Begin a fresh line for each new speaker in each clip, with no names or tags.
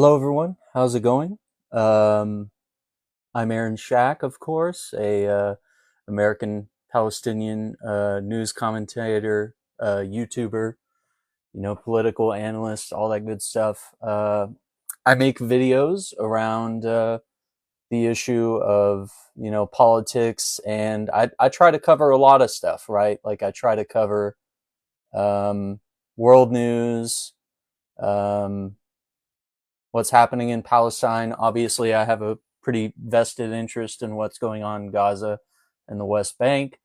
Hello, everyone. How's it going? Um, I'm Aaron Shack, of course, a American Palestinian news commentator, YouTuber, political analyst, all that good stuff. I make videos around the issue of politics, and I try to cover a lot of stuff, right? Like I try to cover um, world news. Um, what's happening in Palestine. Obviously, I have a pretty vested interest in what's going on in Gaza and the West Bank.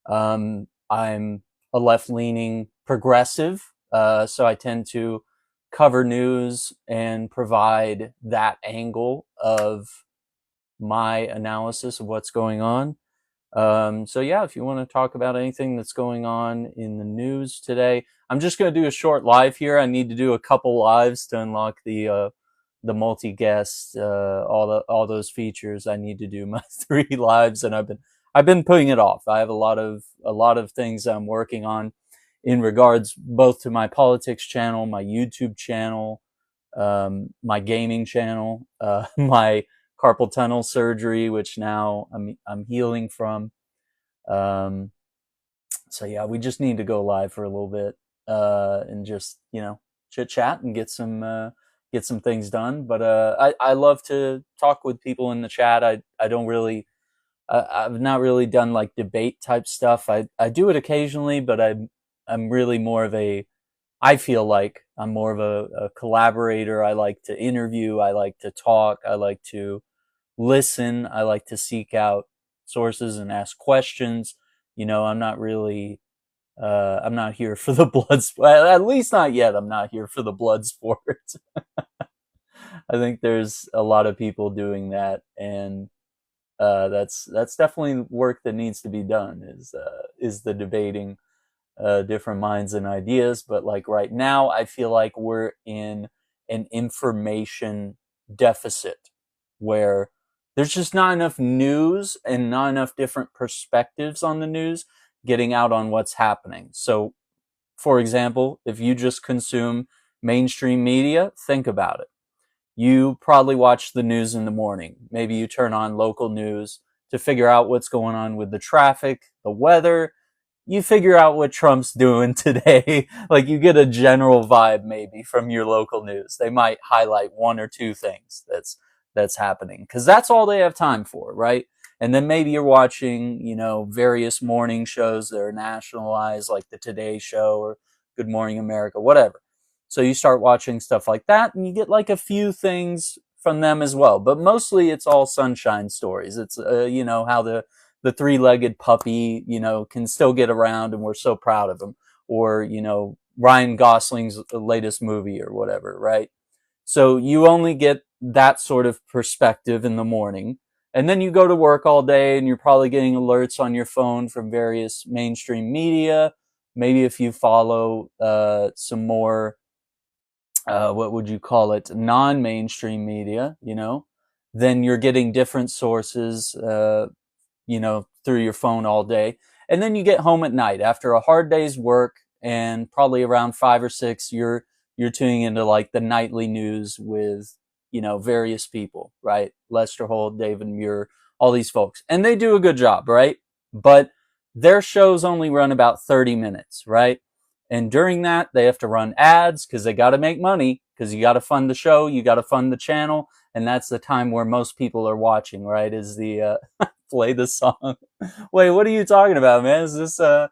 I'm a left leaning progressive, so I tend to cover news and provide that angle of my analysis of what's going on. So yeah, if you want to talk about anything that's going on in the news today, I'm just going to do a short live here. I need to do a couple lives to unlock the multi guest, all those features. I need to do my 3 lives, and I've been putting it off. I have a lot of things I'm working on in regards both to my politics channel, my YouTube channel, my gaming channel, my carpal tunnel surgery, which now I'm healing from. Um, so yeah, we just need to go live for a little bit and just chit chat and get some things done. But I love to talk with people in the chat. I don't really I've not really done like debate type stuff. I do it occasionally, but I'm really more of a I feel like I'm more of a collaborator. I like to interview. I like to talk. I like to listen. I like to seek out sources and ask questions. I'm not really, I'm not here for the blood sport. At least not yet. I'm not here for the blood sport. I think there's a lot of people doing that, and that's definitely work that needs to be done. Is the debating different minds and ideas. But like right now, I feel like we're in an information deficit where there's just not enough news and not enough different perspectives on the news getting out on what's happening. So, for example, if you just consume mainstream media, think about it. You probably watch the news in the morning. Maybe you turn on local news to figure out what's going on with the traffic, the weather. You figure out what Trump's doing today. Like you get a general vibe maybe from your local news. They might highlight one or two things that's happening because that's all they have time for, right? And then maybe you're watching, various morning shows that are nationalized, like the Today Show or Good Morning America, whatever. So you start watching stuff like that, and you get like a few things from them as well. But mostly, it's all sunshine stories. It's how the three-legged puppy, can still get around, and we're so proud of him. Or Ryan Gosling's latest movie or whatever, right? So you only get that sort of perspective in the morning. And then you go to work all day and you're probably getting alerts on your phone from various mainstream media. Maybe if you follow some more, what would you call it, non-mainstream media, then you're getting different sources, through your phone all day. And then you get home at night after a hard day's work, and probably around 5 or 6, you're tuning into like the nightly news with, various people, right? Lester Holt, David Muir, all these folks. And they do a good job, right? But their shows only run about 30 minutes, right? And during that, they have to run ads because they got to make money, because you got to fund the show, you got to fund the channel. And that's the time where most people are watching, right? Is the, play the song. Wait, what are you talking about, man? Is this, should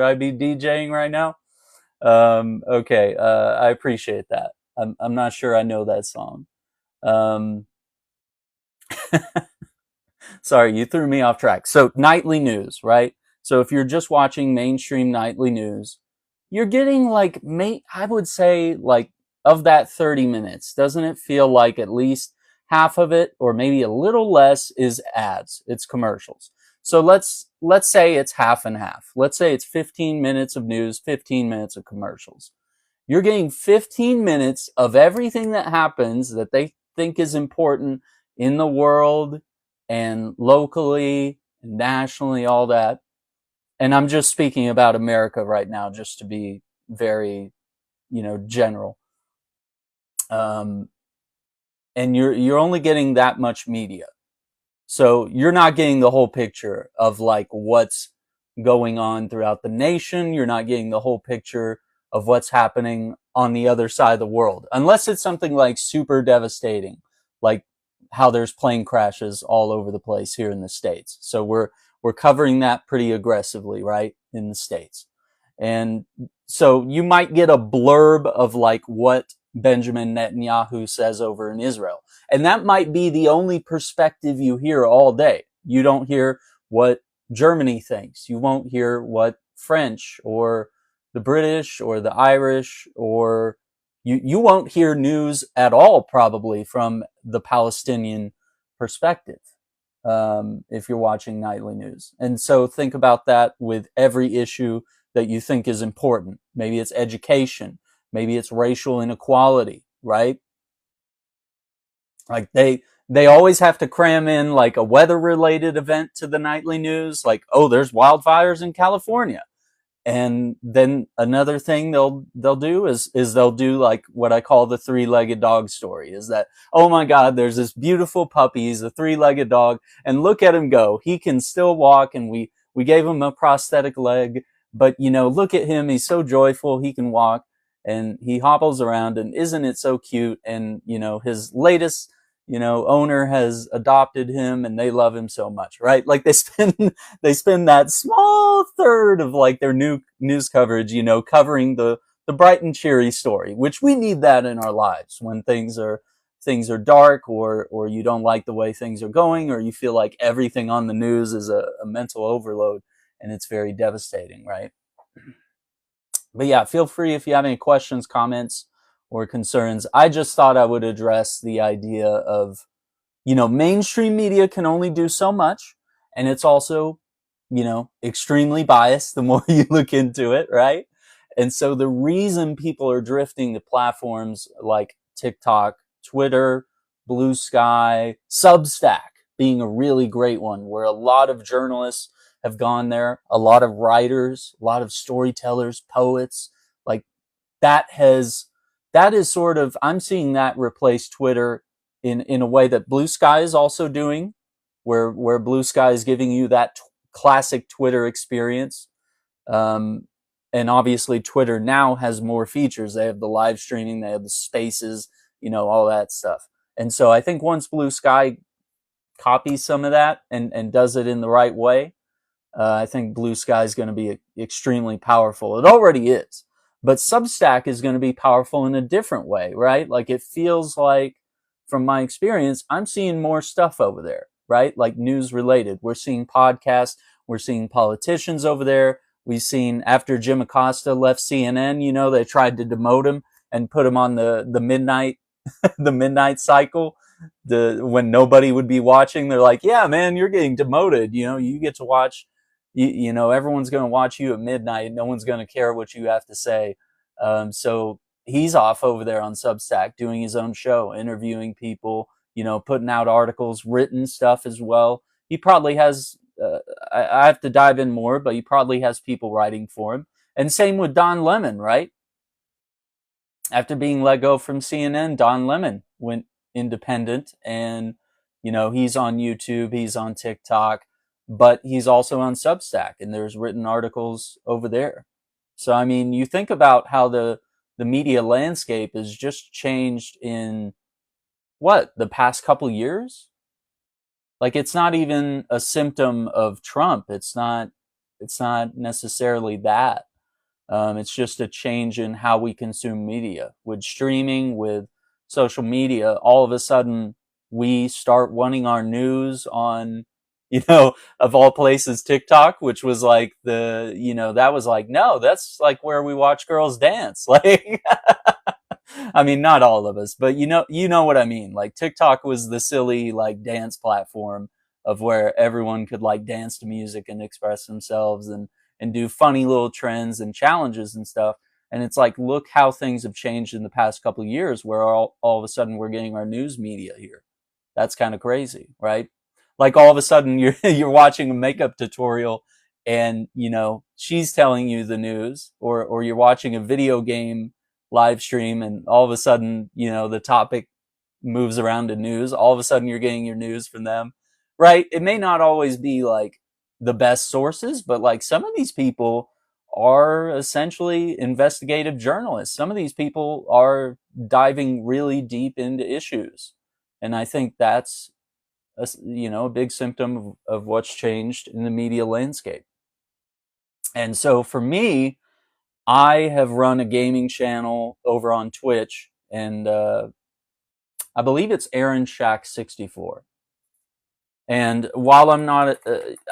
I be DJing right now? Okay. I appreciate that. I'm not sure I know that song. Um, sorry, you threw me off track. So nightly news, right? So if you're just watching mainstream nightly news, you're getting like, I would say like of that 30 minutes, doesn't it feel like at least half of it or maybe a little less is ads, it's commercials. So let's say it's half and half. Let's say it's 15 minutes of news, 15 minutes of commercials. You're getting 15 minutes of everything that happens that they think is important in the world and locally, nationally, all that. And I'm just speaking about America right now, just to be very, general. Um, and you're only getting that much media. So you're not getting the whole picture of like what's going on throughout the nation. You're not getting the whole picture of what's happening on the other side of the world, unless it's something like super devastating, like how there's plane crashes all over the place here in the States. So we're covering that pretty aggressively, right, in the States. And so you might get a blurb of like what Benjamin Netanyahu says over in Israel. And that might be the only perspective you hear all day. You don't hear what Germany thinks. You won't hear what French or the British or the Irish, or you won't hear news at all probably from the Palestinian perspective, if you're watching nightly news. And so think about that with every issue that you think is important. Maybe it's education. Maybe it's racial inequality, right? Like they always have to cram in like a weather related event to the nightly news. Like, oh, there's wildfires in California. And then another thing they'll do is they'll do like what I call the three-legged dog story. Is that, oh my God, there's this beautiful puppy, he's a three-legged dog, and look at him go. He can still walk, and we gave him a prosthetic leg, but you know, look at him, he's so joyful, he can walk and he hobbles around, and isn't it so cute? And you know, his latest, you know, owner has adopted him and they love him so much, right? Like they spend that small third of like their new news coverage, you know, covering the bright and cheery story, which we need that in our lives when things are dark, or you don't like the way things are going, or you feel like everything on the news is a mental overload and it's very devastating, right? But yeah, feel free if you have any questions, comments, or concerns. I just thought I would address the idea of, you know, mainstream media can only do so much, and it's also, you know, extremely biased the more you look into it, right? And so the reason people are drifting to platforms like TikTok, Twitter, Blue Sky, Substack being a really great one, where a lot of journalists have gone there, a lot of writers, a lot of storytellers, poets, like that is sort of, I'm seeing that replace Twitter in a way that Blue Sky is also doing, where Blue Sky is giving you that classic Twitter experience. Um, and obviously Twitter now has more features. They have the live streaming, they have the spaces, you know, all that stuff. And so I think once Blue Sky copies some of that and does it in the right way, I think Blue Sky is going to be extremely powerful. It already is. But Substack is going to be powerful in a different way, right? Like it feels like, from my experience, I'm seeing more stuff over there, right? Like news related. We're seeing podcasts. We're seeing politicians over there. We've seen, after Jim Acosta left CNN, you know, they tried to demote him and put him on the midnight the midnight cycle, when nobody would be watching. They're like, yeah, man, you're getting demoted. You know, you get to watch. You know, everyone's going to watch you at midnight. No one's going to care what you have to say. So he's off over there on Substack doing his own show, interviewing people, you know, putting out articles, written stuff as well. He probably has, I have to dive in more, but he probably has people writing for him. And same with Don Lemon, right? After being let go from CNN, Don Lemon went independent, and, you know, he's on YouTube, he's on TikTok, but he's also on Substack, and there's written articles over there. So, I mean, you think about how the media landscape has just changed in the past couple years? Like, it's not even a symptom of Trump. It's not necessarily that. It's just a change in how we consume media. With streaming, with social media, all of a sudden we start wanting our news on, you know, of all places, TikTok, which was like that was like, no, that's like where we watch girls dance. Like, I mean, not all of us, but you know what I mean? Like, TikTok was the silly, like, dance platform of where everyone could like dance to music and express themselves and do funny little trends and challenges and stuff. And it's like, look how things have changed in the past couple of years, where all of a sudden we're getting our news media here. That's kind of crazy, right? Like, all of a sudden you're watching a makeup tutorial, and, you know, she's telling you the news, or you're watching a video game live stream, and all of a sudden, the topic moves around to news. All of a sudden, you're getting your news from them, right? It may not always be like the best sources, but like some of these people are essentially investigative journalists. Some of these people are diving really deep into issues. And I think that's a big symptom of what's changed in the media landscape. And so for me, I have run a gaming channel over on Twitch, and I believe it's Aaron Shack 64. And while I'm not,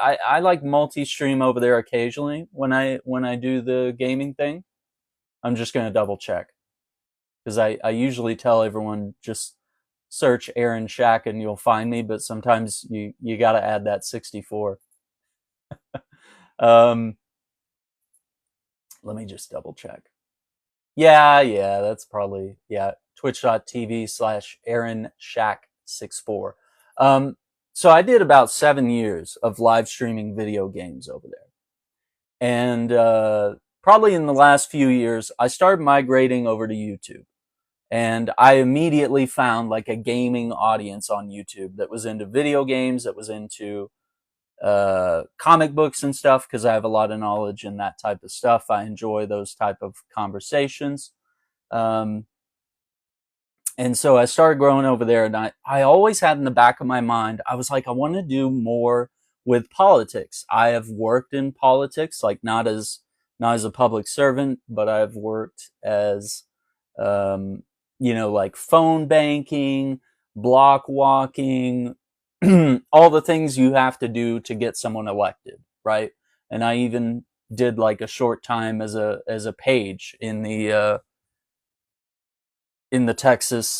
I like multi-stream over there occasionally when I do the gaming thing. I'm just gonna double check, because I usually tell everyone just search Aaron Shack and you'll find me, but sometimes you got to add that 64. Let me just double check. Yeah, that's probably, twitch.tv/Aaron Shack 64. So I did about 7 years of live streaming video games over there. And probably in the last few years, I started migrating over to YouTube. And I immediately found like a gaming audience on YouTube that was into video games, that was into comic books and stuff, because I have a lot of knowledge in that type of stuff. I enjoy those type of conversations. And so I started growing over there, and I always had in the back of my mind, I was like, I want to do more with politics. I have worked in politics, like not as a public servant, but I've worked as, like phone banking, block walking, all the things you have to do to get someone elected, right? And I even did like a short time as a page in the Texas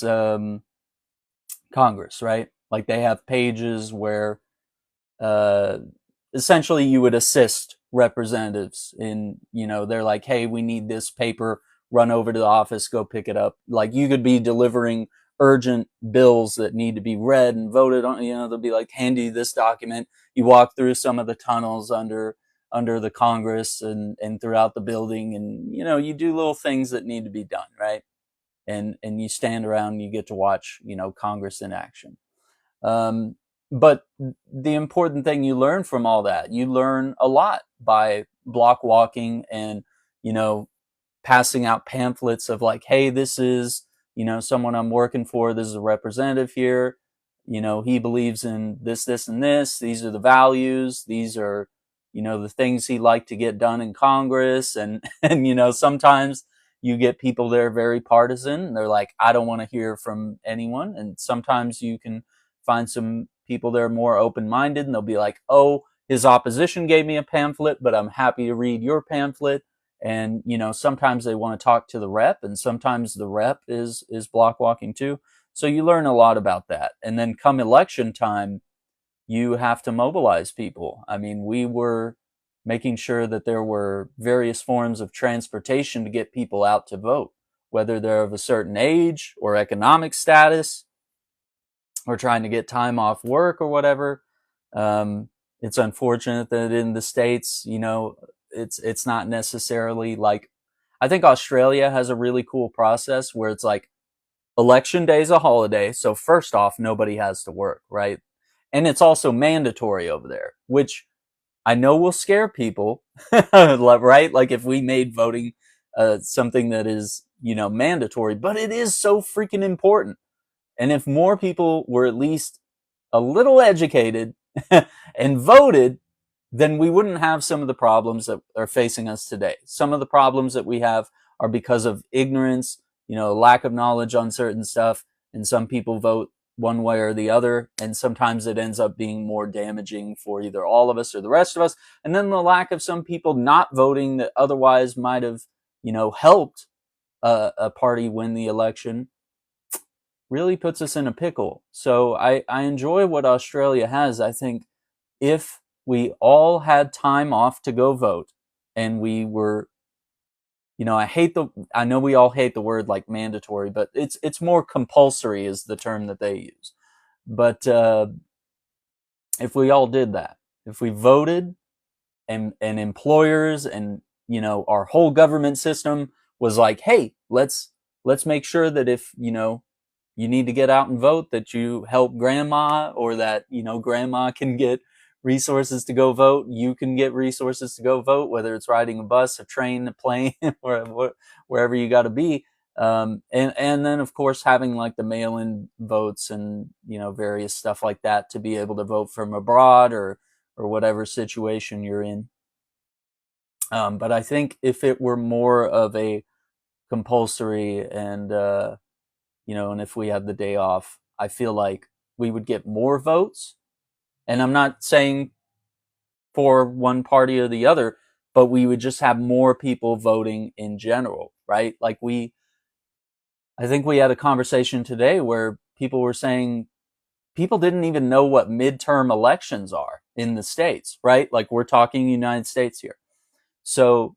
Congress, right? Like they have pages where essentially you would assist representatives in, they're like, hey, we need this paper, run over to the office, go pick it up. Like you could be delivering urgent bills that need to be read and voted on. They'll be like, hand you this document. You walk through some of the tunnels under the Congress and throughout the building, and you do little things that need to be done, right? And you stand around and you get to watch, Congress in action. But the important thing you learn from all that, you learn a lot by block walking and, passing out pamphlets of like, hey, this is, someone I'm working for. This is a representative here. He believes in this, this, and this. These are the values. These are, the things he'd like to get done in Congress. And sometimes you get people that are very partisan. They're like, I don't want to hear from anyone. And sometimes you can find some people that are more open-minded, and they'll be like, oh, his opposition gave me a pamphlet, but I'm happy to read your pamphlet. And, sometimes they want to talk to the rep, and sometimes the rep is block walking too. So you learn a lot about that. And then come election time, you have to mobilize people. I mean, we were making sure that there were various forms of transportation to get people out to vote, whether they're of a certain age or economic status, or trying to get time off work or whatever. It's unfortunate that in the States, it's not necessarily like, I think Australia has a really cool process where it's like election day is a holiday. So first off, nobody has to work, right? And it's also mandatory over there, which I know will scare people, right? Like if we made voting something that is, mandatory, but it is so freaking important. And if more people were at least a little educated and voted, then we wouldn't have some of the problems that are facing us today. Some of the problems that we have are because of ignorance, lack of knowledge on certain stuff, and some people vote one way or the other, and sometimes it ends up being more damaging for either all of us or the rest of us. And then the lack of some people not voting that otherwise might have, helped a party win the election really puts us in a pickle. So I enjoy what Australia has. I think if we all had time off to go vote, and we were, I know we all hate the word like mandatory, but it's more compulsory is the term that they use. But if we all did that, if we voted, and employers and, our whole government system was like, hey, let's make sure that if, you need to get out and vote, that you help grandma, or that, grandma can get resources to go vote. You can get resources to go vote, whether it's riding a bus, a train, a plane, or wherever you got to be. And then of course having like the mail-in votes and, various stuff like that to be able to vote from abroad, or whatever situation you're in. But I think if it were more of a compulsory, and, and if we had the day off, I feel like we would get more votes. And I'm not saying for one party or the other, but we would just have more people voting in general, right? Like I think we had a conversation today where people were saying people didn't even know what midterm elections are in the States, right? Like we're talking United States here. So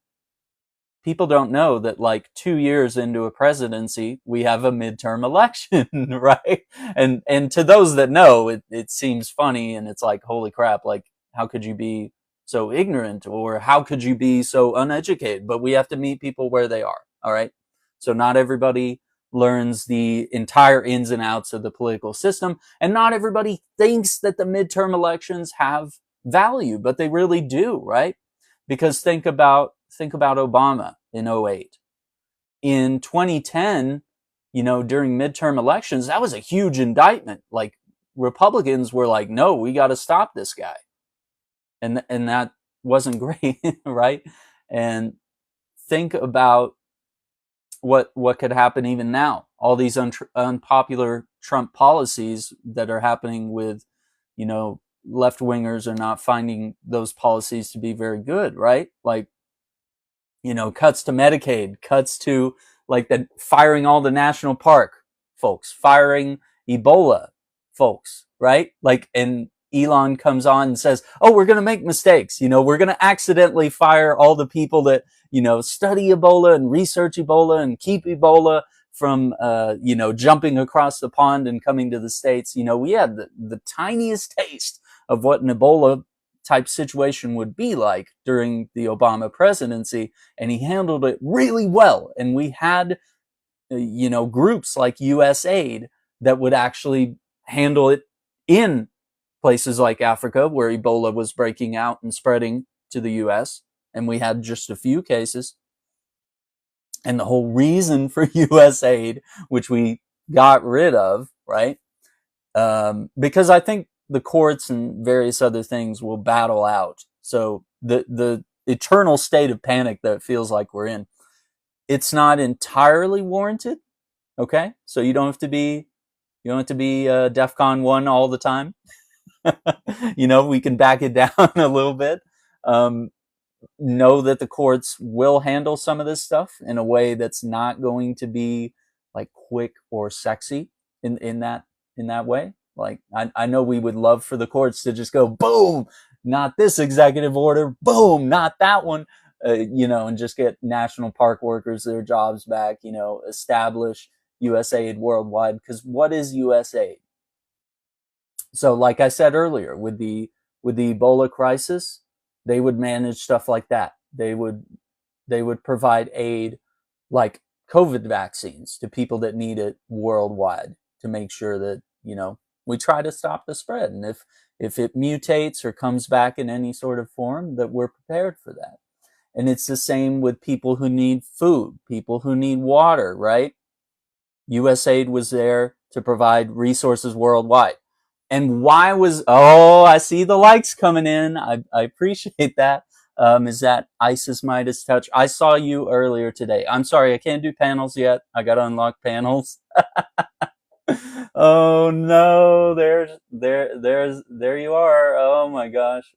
people don't know that like 2 years into a presidency, we have a midterm election, right? And to those that know, it seems funny, and it's like, holy crap, like how could you be so ignorant, or how could you be so uneducated? But we have to meet people where they are, all right? So not everybody learns the entire ins and outs of the political system, and not everybody thinks that the midterm elections have value, but they really do, right? Because think about Obama in 2008. In 2010, during midterm elections, that was a huge indictment. Like Republicans were like, no, we got to stop this guy. And that wasn't great, right? And think about what could happen even now. All these unpopular Trump policies that are happening with, left wingers are not finding those policies to be very good, right? Like, cuts to Medicaid, cuts to like the firing all the national park folks, firing Ebola folks, right? Like, and Elon comes on and says, oh, we're going to make mistakes. We're going to accidentally fire all the people that, study Ebola and research Ebola and keep Ebola from, jumping across the pond and coming to the States. We had the tiniest taste of what an Ebola type situation would be like during the Obama presidency, and he handled it really well. And we had, groups like USAID that would actually handle it in places like Africa where Ebola was breaking out and spreading to the US, and we had just a few cases. And the whole reason for USAID, which we got rid of, right? Because I think the courts and various other things will battle out. So the eternal state of panic that it feels like we're in, it's not entirely warranted. Okay, so you don't have to be DEFCON 1 all the time. We can back it down a little bit. Know that the courts will handle some of this stuff in a way that's not going to be like quick or sexy in that way. Like I know we would love for the courts to just go boom, not this executive order, boom, not that one, and just get national park workers their jobs back, establish USAID worldwide. Because what is USAID? So like I said earlier, with the Ebola crisis, they would manage stuff like that. They would provide aid like COVID vaccines to people that need it worldwide, to make sure that, we try to stop the spread. And if it mutates or comes back in any sort of form, that we're prepared for that. And it's the same with people who need food, people who need water, right? USAID was there to provide resources worldwide. And why was, I see the likes coming in. I appreciate that. Is that Isis Midas Touch? I saw you earlier today. I'm sorry, I can't do panels yet. I got to unlock panels. Oh no, there you are. Oh my gosh.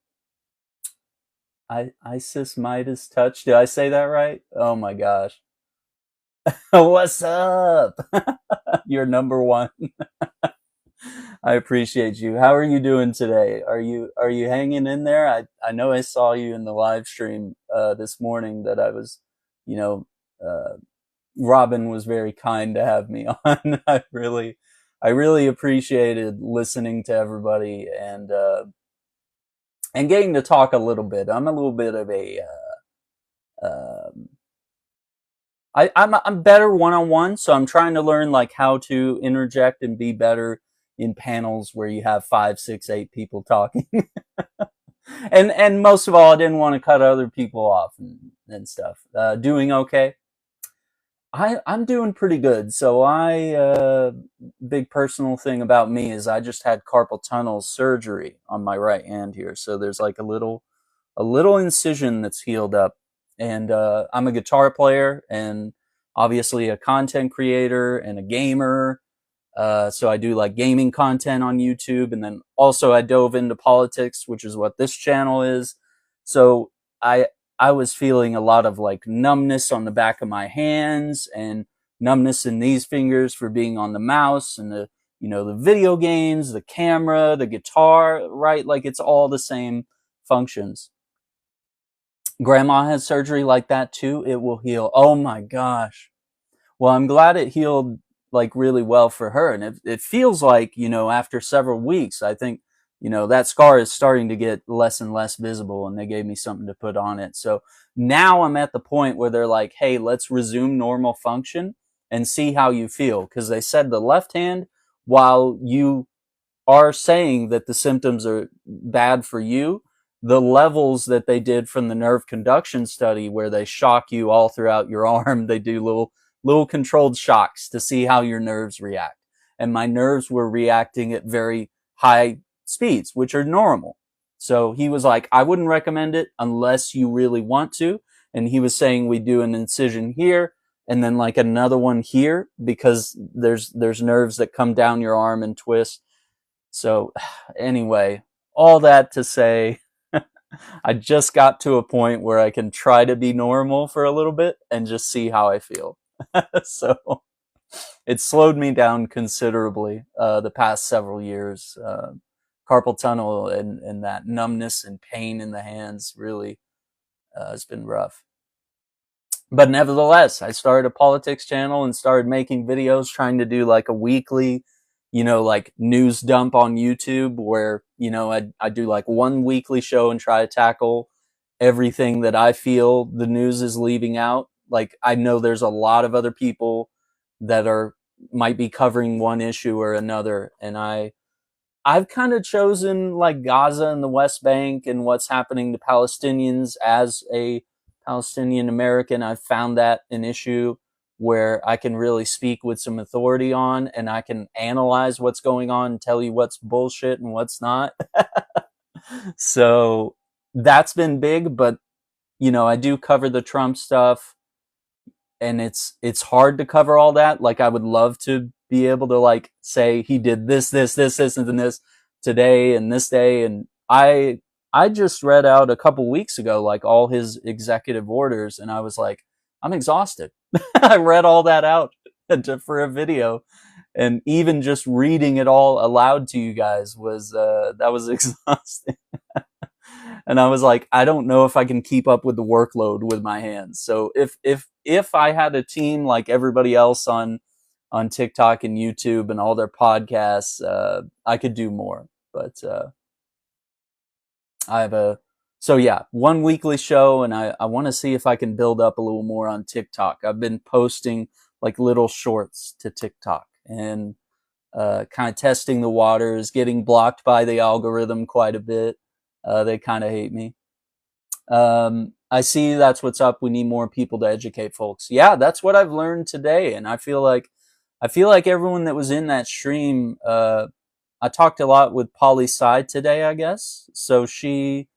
Isis Midas Touch. Did I say that right? Oh my gosh. What's up? You're number one. I appreciate you. How are you doing today? Are you hanging in there? I know I saw you in the live stream this morning that I was, Robin was very kind to have me on. I really appreciated listening to everybody and getting to talk a little bit. I'm a little bit of a I'm better one-on-one, so I'm trying to learn like how to interject and be better in panels where you have 5, 6, 8 people talking. And most of all, I didn't want to cut other people off and stuff. Doing okay. I'm doing pretty good. So big personal thing about me is I just had carpal tunnel surgery on my right hand here. So there's like a little incision that's healed up. And I'm a guitar player and obviously a content creator and a gamer. So I do like gaming content on YouTube, and then also I dove into politics, which is what this channel is. So I I was feeling a lot of like numbness on the back of my hands and numbness in these fingers for being on the mouse and the video games, the camera, the guitar, right? Like it's all the same functions. Grandma has surgery like that too. It will heal. Oh my gosh. Well, I'm glad it healed like really well for her. And it feels like, after several weeks, I think, that scar is starting to get less and less visible, and they gave me something to put on it. So now I'm at the point where they're like, hey, let's resume normal function and see how you feel. Because they said the left hand, while you are saying that the symptoms are bad for you, the levels that they did from the nerve conduction study where they shock you all throughout your arm, they do little controlled shocks to see how your nerves react. And my nerves were reacting at very high speeds, which are normal. So he was like, I wouldn't recommend it unless you really want to. And he was saying we do an incision here and then like another one here because there's nerves that come down your arm and twist. So anyway, all that to say, I just got to a point where I can try to be normal for a little bit and just see how I feel. So it slowed me down considerably the past several years. Carpal tunnel and that numbness and pain in the hands really has been rough. But nevertheless, I started a politics channel and started making videos trying to do like a weekly, like news dump on YouTube where, I do like one weekly show and try to tackle everything that I feel the news is leaving out. Like I know there's a lot of other people that might be covering one issue or another. And I've kind of chosen like Gaza and the West Bank and what's happening to Palestinians as a Palestinian American. I've found that an issue where I can really speak with some authority on, and I can analyze what's going on and tell you what's bullshit and what's not. So that's been big, but I do cover the Trump stuff, and it's hard to cover all that. Like I would love to be able to like say he did this, and this today and this day. And I just read out a couple weeks ago, like all his executive orders. And I was like, I'm exhausted. I read all that out for a video. And even just reading it all aloud to you guys that was exhausting. And I was like, I don't know if I can keep up with the workload with my hands. So if I had a team like everybody else on TikTok and YouTube and all their podcasts, I could do more. But so yeah, one weekly show, and I want to see if I can build up a little more on TikTok. I've been posting like little shorts to TikTok and kind of testing the waters, getting blocked by the algorithm quite a bit. They kind of hate me. I see that's what's up. We need more people to educate folks. Yeah, that's what I've learned today. And I feel like everyone that was in that stream, I talked a lot with Polly Side today, I guess. So she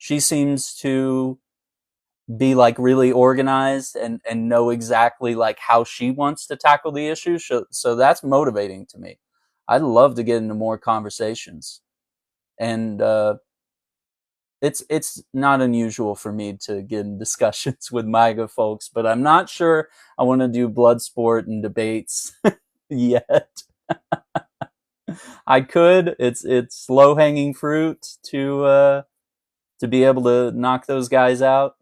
seems to be like really organized and know exactly like how she wants to tackle the issue. So that's motivating to me. I'd love to get into more conversations. And, it's not unusual for me to get in discussions with MAGA folks, but I'm not sure I want to do blood sport and debates yet. I could. It's low hanging fruit to be able to knock those guys out.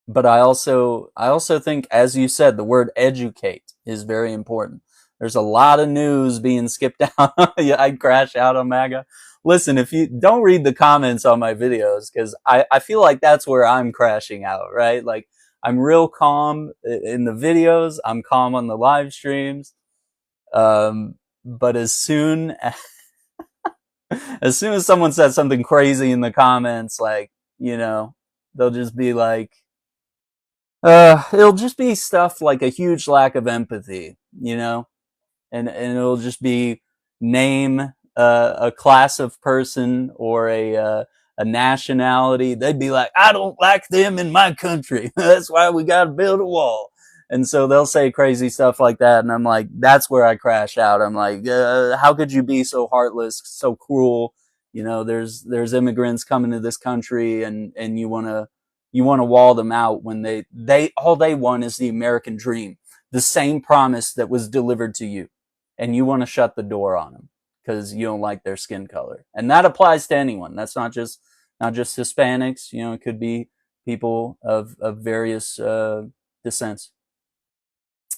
But I also think, as you said, the word educate is very important. There's a lot of news being skipped out. I'd crash out on MAGA. Listen, if you don't read the comments on my videos, because I feel like that's where I'm crashing out, right? Like I'm real calm in the videos. I'm calm on the live streams. But as soon as someone says something crazy in the comments, like, you know, they'll just be like, it'll just be stuff like a huge lack of empathy, you know, and it'll just be name a class of person or a nationality. They'd be like, I don't like them in my country. That's why we got to build a wall. And so they'll say crazy stuff like that, and I'm like, that's where I crash out. I'm like, how could you be so heartless, so cruel? You know, there's immigrants coming to this country, and you wanna wall them out when they all they want is the American dream, the same promise that was delivered to you, and you want to shut the door on them because you don't like their skin color. And that applies to anyone. That's not just Hispanics. You know, it could be people of various descents.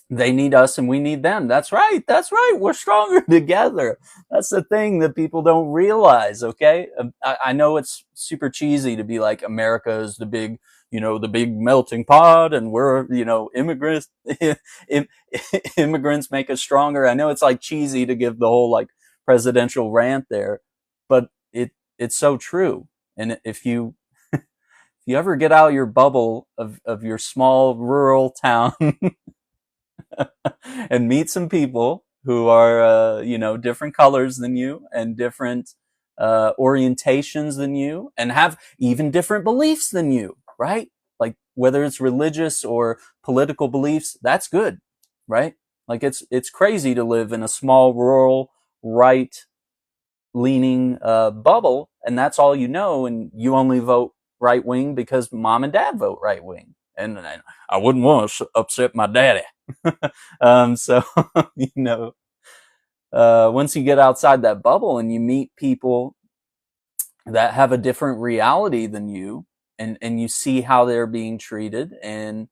They need us and we need them. That's right. That's right. We're stronger together. That's the thing that people don't realize. Okay. I know it's super cheesy to be like, America is the big, the big melting pot, and we're, immigrants, immigrants make us stronger. I know it's like cheesy to give the whole like presidential rant there, but it's so true. And if you ever get out of your bubble of your small rural town and meet some people who are, different colors than you and different orientations than you and have even different beliefs than you, right? Like whether it's religious or political beliefs, that's good, right? Like it's crazy to live in a small rural right leaning bubble, and that's all you know, and you only vote right wing because mom and dad vote right wing, and I wouldn't want to upset my daddy. So once you get outside that bubble and you meet people that have a different reality than you, and you see how they're being treated, and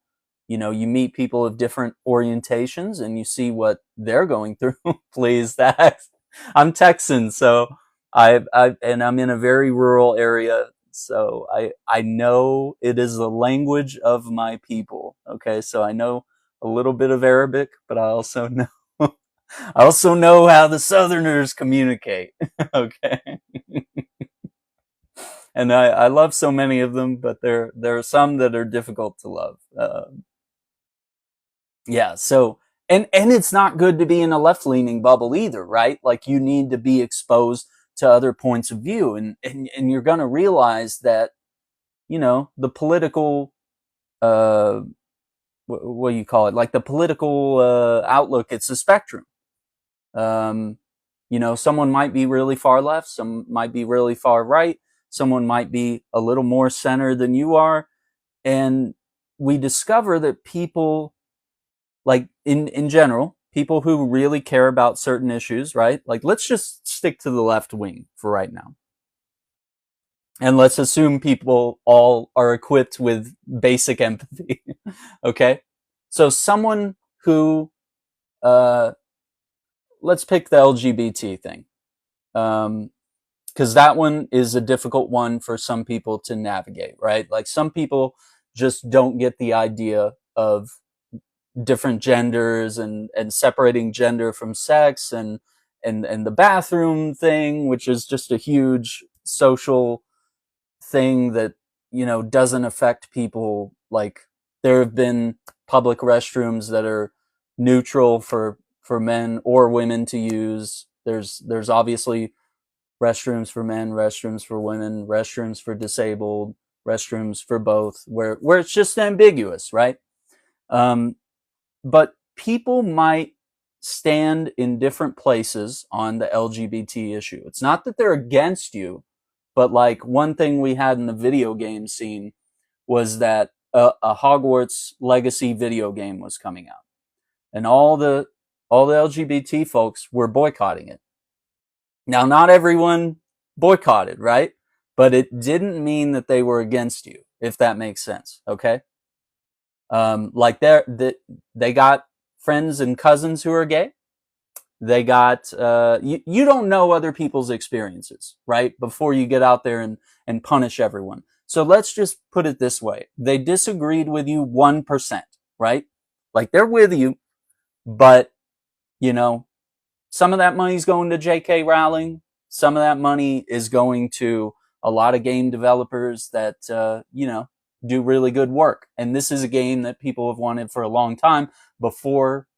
you meet people of different orientations and you see what they're going through. Please, I'm Texan, so and I'm in a very rural area, so I know it is the language of my people. Okay, so I know a little bit of Arabic, but I also know how the Southerners communicate. Okay. And I love so many of them, but there are some that are difficult to love. Yeah. So, and it's not good to be in a left leaning bubble either, right? Like you need to be exposed to other points of view, and you're going to realize that, the political, what do you call it? Like the political outlook, it's a spectrum. Someone might be really far left, some might be really far right, someone might be a little more center than you are. And we discover that people, like in general, people who really care about certain issues, right? Like let's just stick to the left wing for right now. And let's assume people all are equipped with basic empathy. Okay? So someone who, let's pick the LGBT thing. Because that one is a difficult one for some people to navigate, right? Like some people just don't get the idea of different genders and separating gender from sex and the bathroom thing, which is just a huge social thing that, doesn't affect people. Like there have been public restrooms that are neutral for men or women to use. There's obviously restrooms for men, restrooms for women, restrooms for disabled, restrooms for both, where it's just ambiguous, right? But people might stand in different places on the LGBT issue. It's not that they're against you, but like one thing we had in the video game scene was that a Hogwarts Legacy video game was coming out, and all the LGBT folks were boycotting it. Now, not everyone boycotted, right? But it didn't mean that they were against you, if that makes sense. Okay. Like they got friends and cousins who are gay. They got, you don't know other people's experiences, right? Before you get out there and punish everyone. So let's just put it this way. They disagreed with you 1%, right? Like they're with you, but you know, some of that money is going to JK Rowling. Some of that money is going to a lot of game developers that, do really good work. And this is a game that people have wanted for a long time before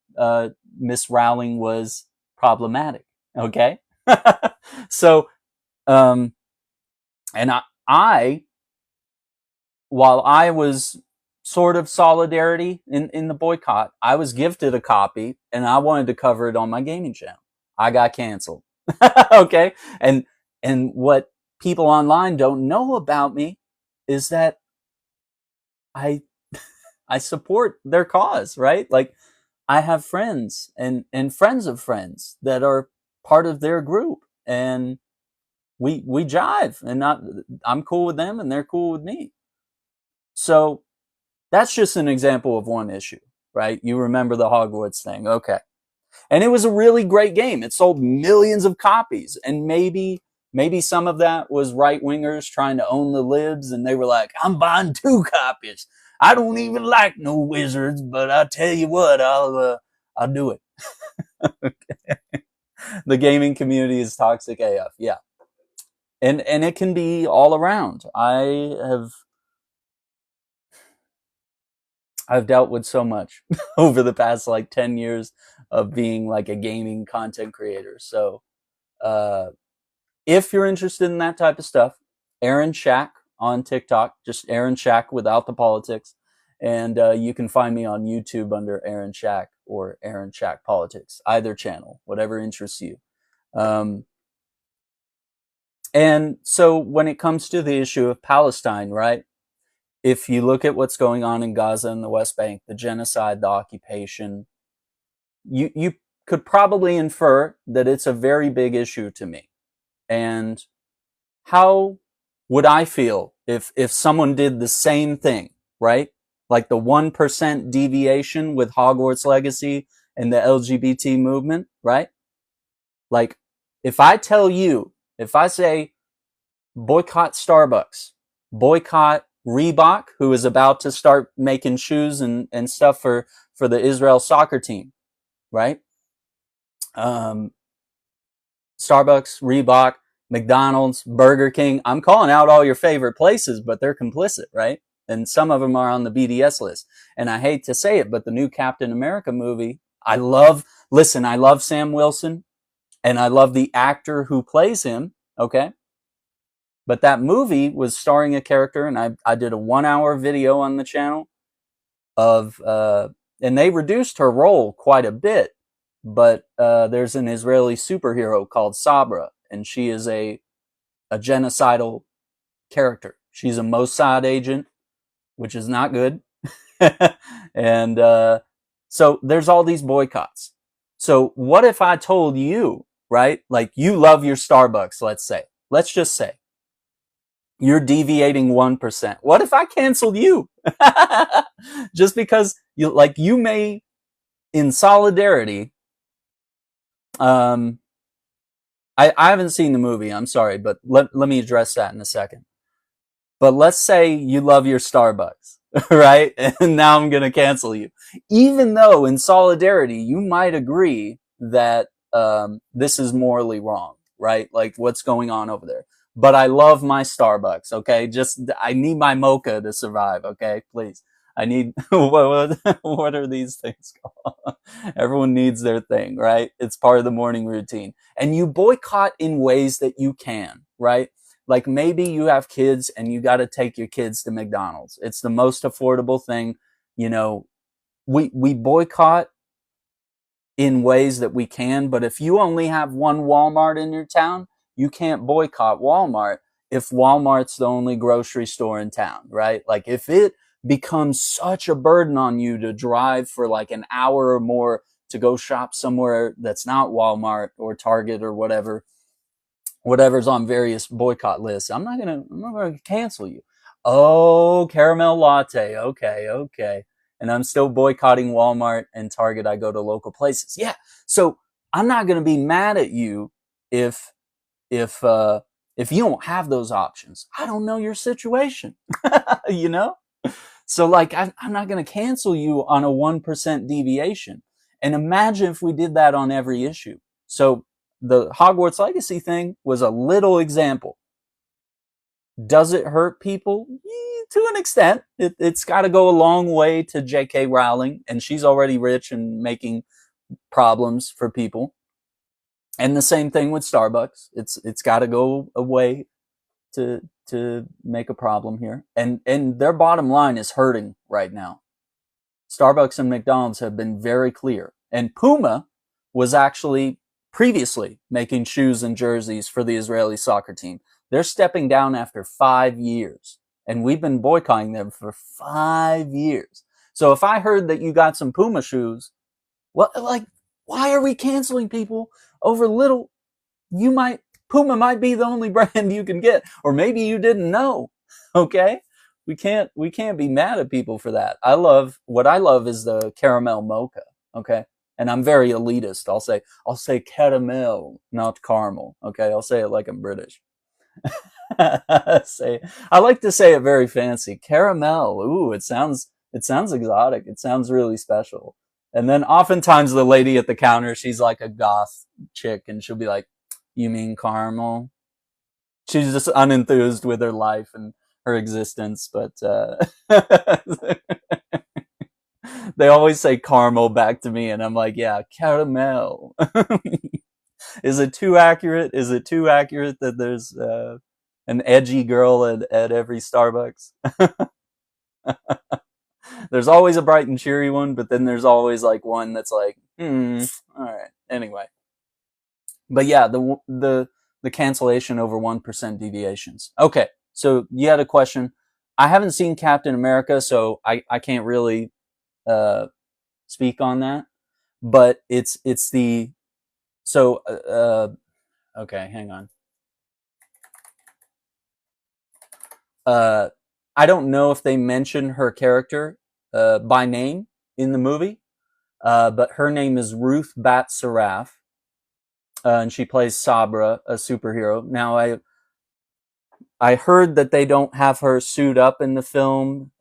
Miss Rowling was problematic. Okay. So, um, and I, while I was sort of solidarity in the boycott, I was gifted a copy and I wanted to cover it on my gaming channel. I got canceled. Okay. And what people online don't know about me is that I, I support their cause, right? Like I have friends and friends of friends that are part of their group and we jive and I'm cool with them and they're cool with me. So that's just an example of one issue, right? You remember the Hogwarts thing. Okay. And it was a really great game. It sold millions of copies. And maybe some of that was right wingers trying to own the libs. And they were like, I'm buying 2 copies. I don't even like no wizards, but I tell you what, I'll do it. Okay. The gaming community is toxic AF. Yeah. And it can be all around. I've dealt with so much over the past like 10 years of being like a gaming content creator. So, if you're interested in that type of stuff, Aaron Shack on TikTok, just Aaron Shack without the politics. And you can find me on YouTube under Aaron Shack or Aaron Shack Politics, either channel, whatever interests you. And so when it comes to the issue of Palestine, right? If you look at what's going on in Gaza and the West Bank, the genocide, the occupation, you could probably infer that it's a very big issue to me. And how would I feel if someone did the same thing, right? Like the 1% deviation with Hogwarts Legacy and the LGBT movement, right? Like if I say boycott Starbucks, boycott Reebok, who is about to start making shoes and stuff for the Israel soccer team, right? Starbucks, Reebok, McDonald's, Burger King. I'm calling out all your favorite places, but they're complicit, right? And some of them are on the BDS list. And I hate to say it, but the new Captain America movie, I love Sam Wilson and I love the actor who plays him, okay? But that movie was starring a character, and I did a 1-hour video on the channel of, and they reduced her role quite a bit, but there's an Israeli superhero called Sabra, and she is a genocidal character. She's a Mossad agent, which is not good. And so there's all these boycotts. So what if I told you, right? Like you love your Starbucks, let's just say. You're deviating 1%. What if I canceled you? Just because you may, in solidarity, I haven't seen the movie, I'm sorry, but let me address that in a second. But let's say you love your Starbucks, right? And now I'm going to cancel you. Even though in solidarity, you might agree that this is morally wrong, right? Like what's going on over there. But I love my Starbucks, okay? I need my mocha to survive, okay? Please. I need, what are these things called? Everyone needs their thing, right? It's part of the morning routine. And you boycott in ways that you can, right? Like maybe you have kids and you got to take your kids to McDonald's. It's the most affordable thing. We boycott in ways that we can, but if you only have one Walmart in your town, you can't boycott Walmart if Walmart's the only grocery store in town, right? Like if it becomes such a burden on you to drive for like an hour or more to go shop somewhere that's not Walmart or Target or whatever's on various boycott lists, I'm not gonna cancel you. Oh, caramel latte. Okay. And I'm still boycotting Walmart and Target. I go to local places. Yeah. So I'm not gonna be mad at you if if you don't have those options, I don't know your situation, you know? So like, I'm not going to cancel you on a 1% deviation. And imagine if we did that on every issue. So the Hogwarts Legacy thing was a little example. Does it hurt people? To an extent. It's got to go a long way to J.K. Rowling, and she's already rich and making problems for people. And the same thing with Starbucks. It's got to go away to make a problem here. And their bottom line is hurting right now. Starbucks and McDonald's have been very clear. And Puma was actually previously making shoes and jerseys for the Israeli soccer team. They're stepping down after 5 years. And we've been boycotting them for 5 years. So if I heard that you got some Puma shoes, what, like, why are we canceling people over little? Puma might be the only brand you can get, or maybe you didn't know. Okay, we can't be mad at people for that. What I love is the caramel mocha. Okay, and I'm very elitist. I'll say caramel, not caramel. Okay, I'll say it like I'm British. I like to say it very fancy. Caramel. Ooh, it sounds exotic. It sounds really special. And then oftentimes the lady at the counter, she's like a goth chick, and she'll be like, "You mean caramel?" She's just unenthused with her life and her existence, but they always say caramel back to me, and I'm like, yeah, caramel. Is it too accurate? Is it too accurate that there's an edgy girl at every Starbucks? There's always a bright and cheery one, but then there's always like one that's like, all right. Anyway, but yeah, the cancellation over 1% deviations. Okay, so you had a question. I haven't seen Captain America, so I can't really speak on that. But it's the so okay, hang on. I don't know if they mention her character by name in the movie, but her name is Ruth Bat Saraf, and she plays Sabra, a superhero. Now, I heard that they don't have her suit up in the film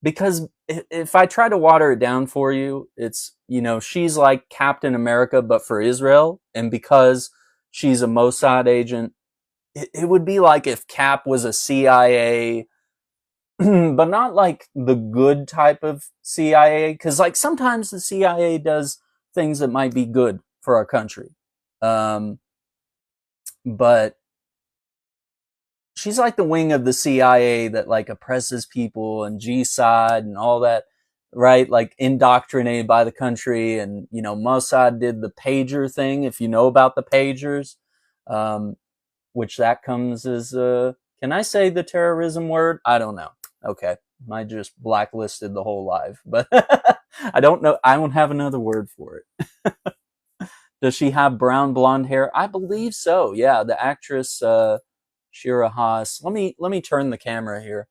because if I try to water it down for you, it's, she's like Captain America, but for Israel, and because she's a Mossad agent, it would be like if Cap was a CIA, but not like the good type of CIA, because like sometimes the CIA does things that might be good for our country, but she's like the wing of the CIA that like oppresses people and G-side and all that, right? Like indoctrinated by the country. And Mossad did the pager thing, if you know about the pagers, which that comes as can I say the terrorism word? I don't know. Okay, I just blacklisted the whole live, but I don't know. I don't have another word for it. Does she have brown blonde hair? I believe so. Yeah, the actress Shira Haas. Let me turn the camera here.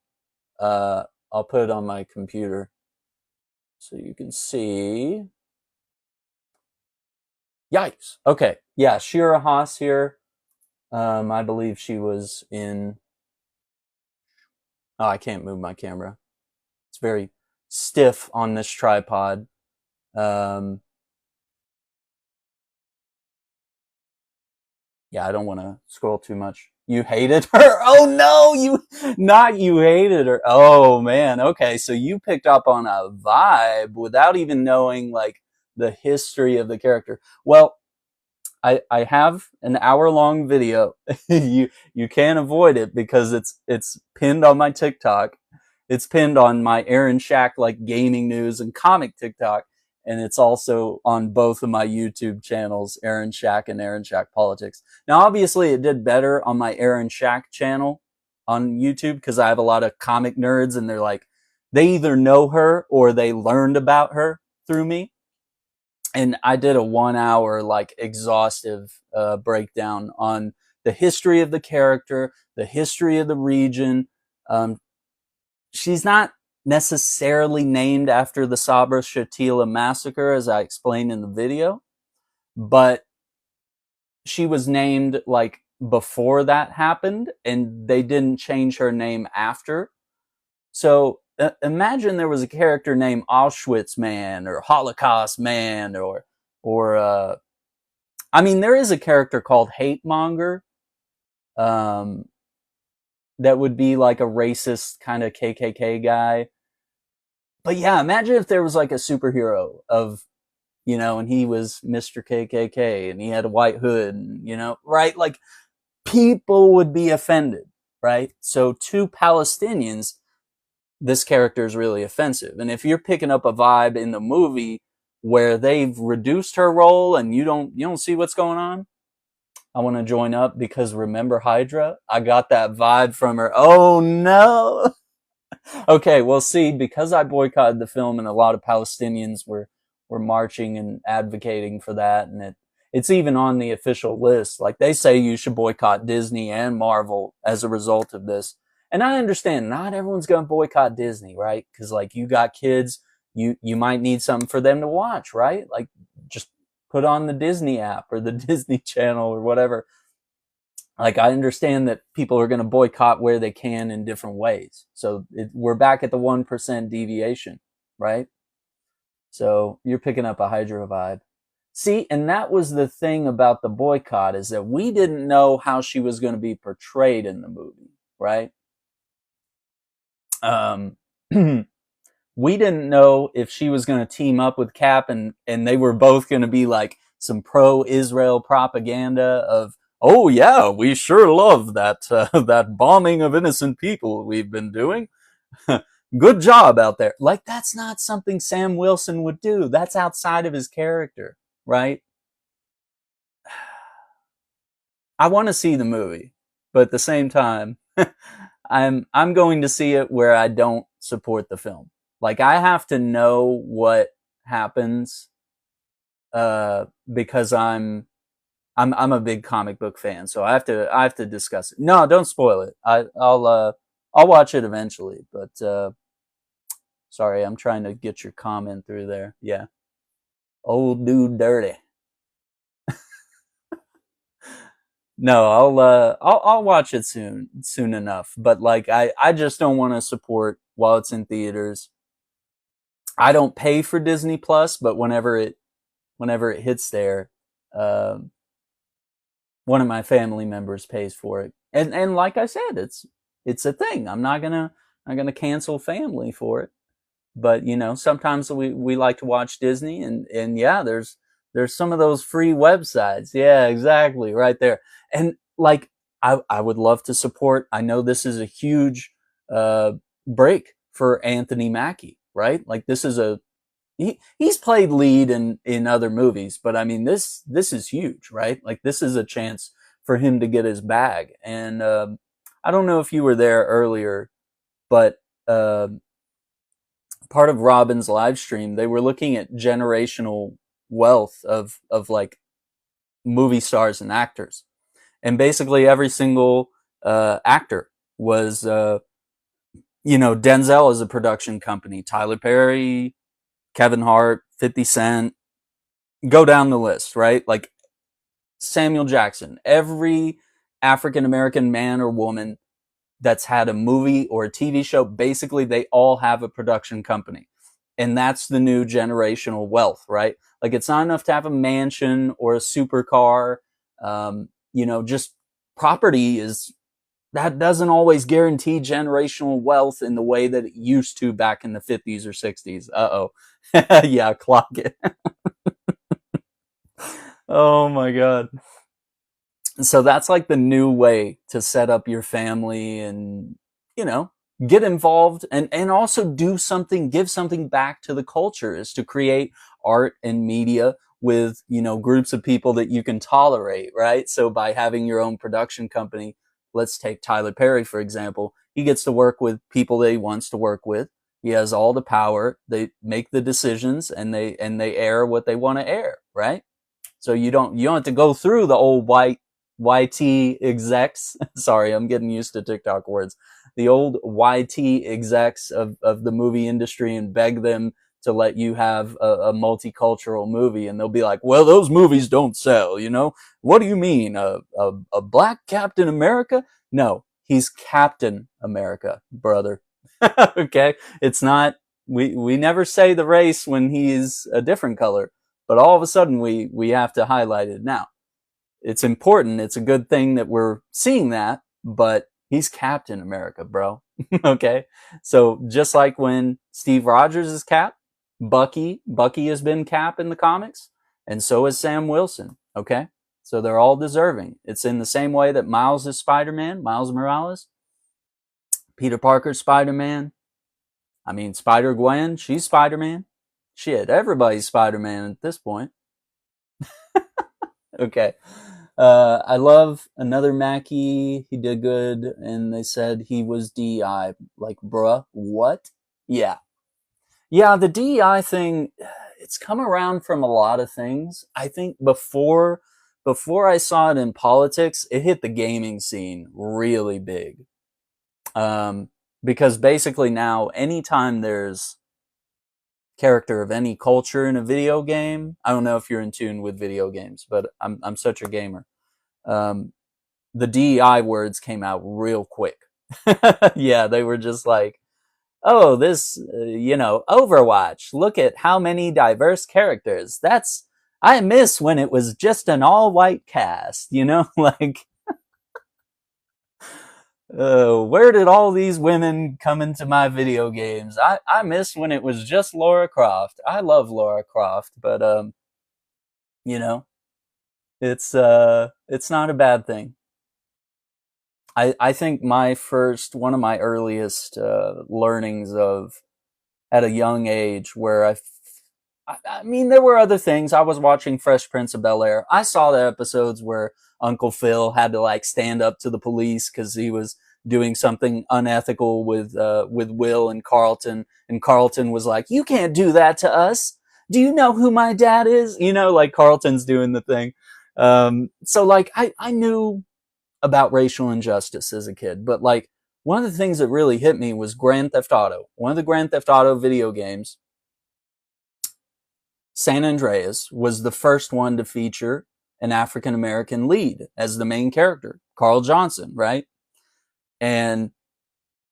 I'll put it on my computer so you can see. Yikes. Okay. Yeah, Shira Haas here. I believe she was in. Oh, I can't move my camera. It's very stiff on this tripod. Yeah, I don't want to scroll too much. You hated her? Oh no, you hated her. Oh man, okay, so you picked up on a vibe without even knowing like the history of the character. Well, I have an hour-long video. you can't avoid it because it's pinned on my TikTok. It's pinned on my Aaron Shack like gaming news and comic TikTok. And it's also on both of my YouTube channels, Aaron Shack and Aaron Shack Politics. Now, obviously, it did better on my Aaron Shack channel on YouTube because I have a lot of comic nerds, and they're like, they either know her or they learned about her through me. And I did a 1 hour, like, exhaustive breakdown on the history of the character, the history of the region. She's not necessarily named after the Sabra Shatila massacre, as I explained in the video, but she was named like before that happened, and they didn't change her name after. So imagine there was a character named Auschwitz Man or Holocaust Man, or I mean, there is a character called Hate Monger, um, that would be like a racist kind of KKK guy. But yeah, imagine if there was like a superhero of, and he was Mr. KKK and he had a white hood, and, right? Like, people would be offended, right? So to Palestinians, this character is really offensive. And if you're picking up a vibe in the movie where they've reduced her role and you don't see what's going on, I want to join up, because remember Hydra? I got that vibe from her. Oh no. Okay, well, see, because I boycotted the film and a lot of Palestinians were marching and advocating for that, and it's even on the official list. Like, they say you should boycott Disney and Marvel as a result of this. And I understand not everyone's going to boycott Disney, right? Because, like, you got kids, you might need something for them to watch, right? Like, just put on the Disney app or the Disney Channel or whatever. Like, I understand that people are going to boycott where they can in different ways. So we're back at the 1% deviation, right? So you're picking up a Hydra vibe. See, and that was the thing about the boycott, is that we didn't know how she was going to be portrayed in the movie, right? We didn't know if she was going to team up with Cap, and they were both going to be like some pro-Israel propaganda of, oh yeah, we sure love that that bombing of innocent people we've been doing. Good job out there. Like, that's not something Sam Wilson would do. That's outside of his character, right? I want to see the movie, but at the same time, I'm going to see it where I don't support the film. Like, I have to know what happens, because I'm a big comic book fan, so I have to discuss it. No, don't spoil it. I'll watch it eventually, but sorry, I'm trying to get your comment through there. Yeah, old dude dirty. No, I'll watch it soon enough. But like, I just don't want to support while it's in theaters. I don't pay for Disney Plus, but whenever it hits there, um, one of my family members pays for it, and like I said, it's a thing. I'm not gonna cancel family for it, but sometimes we like to watch Disney, and yeah, there's some of those free websites. Yeah, exactly, right there. And like, I would love to support. I know this is a huge uh, break for Anthony Mackie, right? Like, this is he's played lead in other movies, but I mean, this is huge, right? Like, this is a chance for him to get his bag. And I don't know if you were there earlier, but part of Robin's live stream, they were looking at generational wealth of like movie stars and actors, and basically every single actor was Denzel is a production company, Tyler Perry, Kevin Hart, 50 Cent, go down the list, right? Like, Samuel Jackson, every African American man or woman that's had a movie or a TV show, basically they all have a production company. And that's the new generational wealth, right? Like, it's not enough to have a mansion or a supercar. Just property that doesn't always guarantee generational wealth in the way that it used to back in the 50s or 60s. Uh-oh. Yeah, clock it. Oh my God. So that's like the new way to set up your family, and, you know, get involved, and also do something, give something back to the culture, is to create art and media with, groups of people that you can tolerate, right? So by having your own production company, let's take Tyler Perry, for example. He gets to work with people that he wants to work with. He has all the power. They make the decisions, and they air what they want to air, right? So you don't have to go through the old YT execs. Sorry, I'm getting used to TikTok words. The old YT execs of the movie industry, and beg them to let you have a multicultural movie, and they'll be like, well, those movies don't sell, you know? What do you mean? A black Captain America? No, he's Captain America, brother. Okay? It's not, we never say the race when he's a different color, but all of a sudden we have to highlight it. Now, it's important. It's a good thing that we're seeing that, but he's Captain America, bro. Okay? So just like when Steve Rogers is Cap, Bucky has been Cap in the comics, and so is Sam Wilson. Okay? So they're all deserving. It's in the same way that Miles is Spider-Man, Miles Morales, Peter Parker's Spider-Man. I mean, Spider-Gwen, she's Spider-Man. Shit, everybody's Spider-Man at this point. Okay. I love another Mackie. He did good, and they said he was DEI. Like, bruh, what? Yeah. Yeah, the DEI thing, it's come around from a lot of things. I think before I saw it in politics, it hit the gaming scene really big. Because basically now, anytime there's character of any culture in a video game, I don't know if you're in tune with video games, but I'm such a gamer. The DEI words came out real quick. Yeah, they were just like, oh, this, Overwatch, look at how many diverse characters. I miss when it was just an all-white cast, like, where did all these women come into my video games? I miss when it was just Lara Croft. I love Lara Croft, but, it's not a bad thing. I think one of my earliest learnings at a young age, where I mean, there were other things. I was watching Fresh Prince of Bel-Air. I saw the episodes where Uncle Phil had to like stand up to the police because he was doing something unethical with Will and Carlton was like, "You can't do that to us. Do you know who my dad is?" Like Carlton's doing the thing. So like I knew about racial injustice as a kid, but like one of the things that really hit me was Grand Theft Auto. One of the Grand Theft Auto video games, San Andreas, was the first one to feature an African American lead as the main character, Carl Johnson, right? And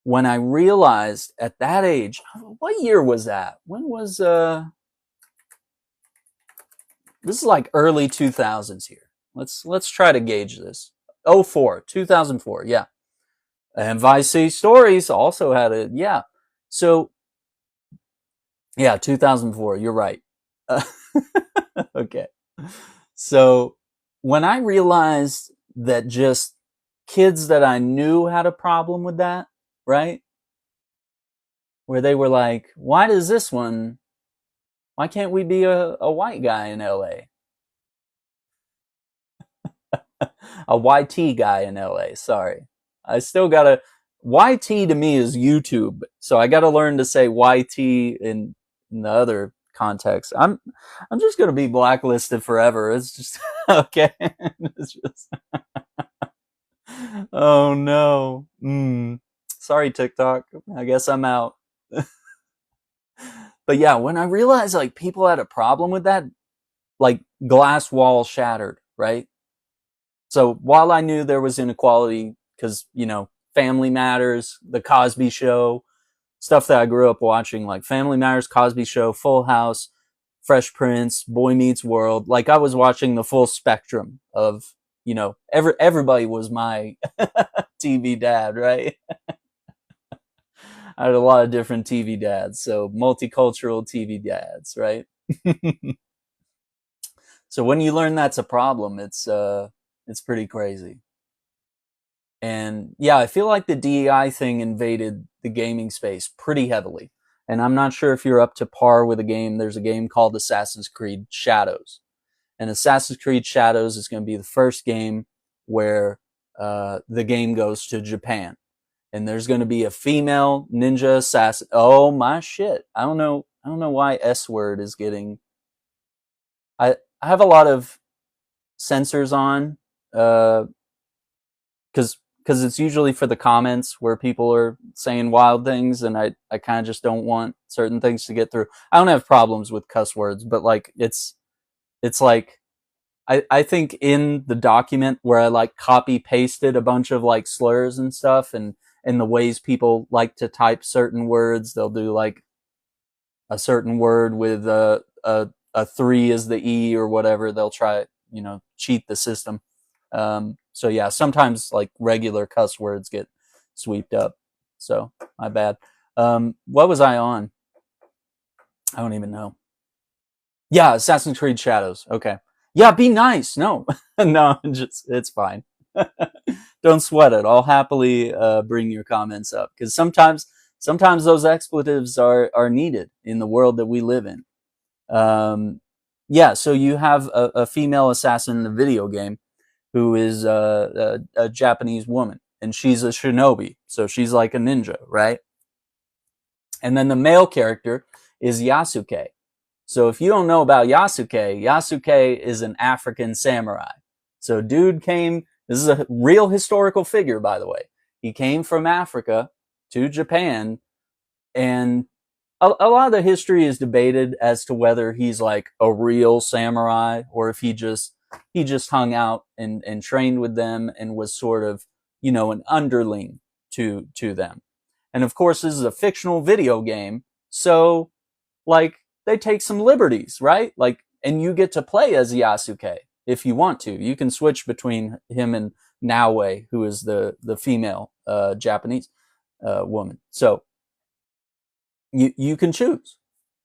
when I realized at that age, what year was that? When was this is like early 2000s here. Let's try to gauge this. 2004, yeah. And Vice City Stories also had it, yeah. So, yeah, 2004, you're right. Okay. So, when I realized that just kids that I knew had a problem with that, right? Where they were like, why can't we be a white guy in LA? A YT guy in LA, sorry. I still gotta, YT to me is YouTube, so I gotta learn to say YT in the other context. I'm just gonna be blacklisted forever. It's just, okay. It's just, oh no. Sorry, TikTok. I guess I'm out. But yeah, when I realized like people had a problem with that, like glass wall shattered, right? So while I knew there was inequality, because, Family Matters, The Cosby Show, stuff that I grew up watching, like Family Matters, Cosby Show, Full House, Fresh Prince, Boy Meets World, like I was watching the full spectrum of, everybody was my TV dad, right? I had a lot of different TV dads, so multicultural TV dads, right? So when you learn that's a problem, it's pretty crazy. And yeah, I feel like the DEI thing invaded the gaming space pretty heavily. And I'm not sure if you're up to par with a game. There's a game called Assassin's Creed Shadows. And Assassin's Creed Shadows is going to be the first game where the game goes to Japan. And there's going to be a female ninja assassin. Oh my shit. I don't know why S word is getting... I have a lot of sensors on, because because it's usually for the comments where people are saying wild things, and I kind of just don't want certain things to get through. I don't have problems with cuss words, but like it's like I think in the document where I like copy pasted a bunch of like slurs and stuff, and the ways people like to type certain words, they'll do like a certain word with a three as the E or whatever. They'll try, cheat the system. So yeah, sometimes like regular cuss words get swept up. So my bad. What was I on? I don't even know. Yeah, Assassin's Creed Shadows. Okay. Yeah, be nice. No, no, it's fine. Don't sweat it. I'll happily bring your comments up because sometimes those expletives are needed in the world that we live in. Yeah, so you have a female assassin in the video game who is a Japanese woman, and she's a shinobi, so she's like a ninja, right? And then the male character is Yasuke. So if you don't know about Yasuke, Yasuke is an African samurai. So dude this is a real historical figure, by the way. He came from Africa to Japan, and a lot of the history is debated as to whether he's like a real samurai or if he just hung out and trained with them and was sort of, an underling to them. And of course, this is a fictional video game, so like they take some liberties, right? Like, and you get to play as Yasuke if you want to. You can switch between him and Naoe, who is the female Japanese woman. So you can choose.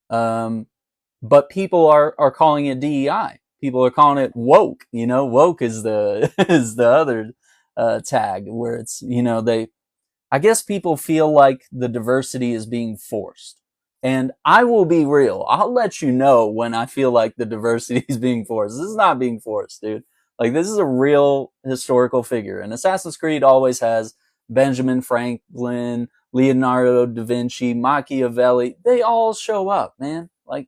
But people are calling it DEI. People are calling it woke. Woke is the is the other tag where it's I guess people feel like the diversity is being forced. And I will be real. I'll let you know when I feel like the diversity is being forced. This is not being forced, dude. Like, this is a real historical figure. And Assassin's Creed always has Benjamin Franklin, Leonardo da Vinci, Machiavelli. They all show up, man. Like,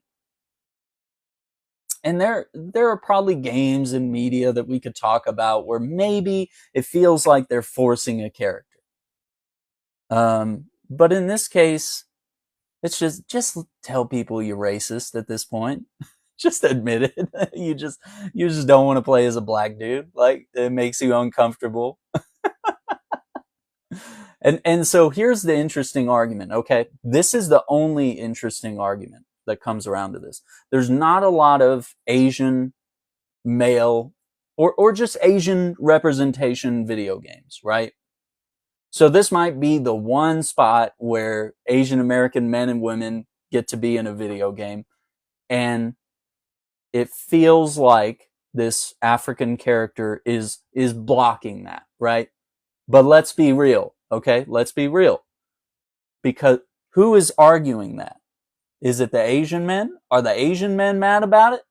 and there are probably games and media that we could talk about where maybe it feels like they're forcing a character. But in this case, it's just tell people you're racist at this point. Just admit it. You just don't want to play as a black dude. Like, it makes you uncomfortable. And so here's the interesting argument, okay? This is the only interesting argument that comes around to this. There's not a lot of Asian male or just Asian representation video games, right? So this might be the one spot where Asian American men and women get to be in a video game, and it feels like this African character is blocking that, right? But let's be real, okay? Let's be real. Because who is arguing that? Is it the Asian men? Are the Asian men mad about it?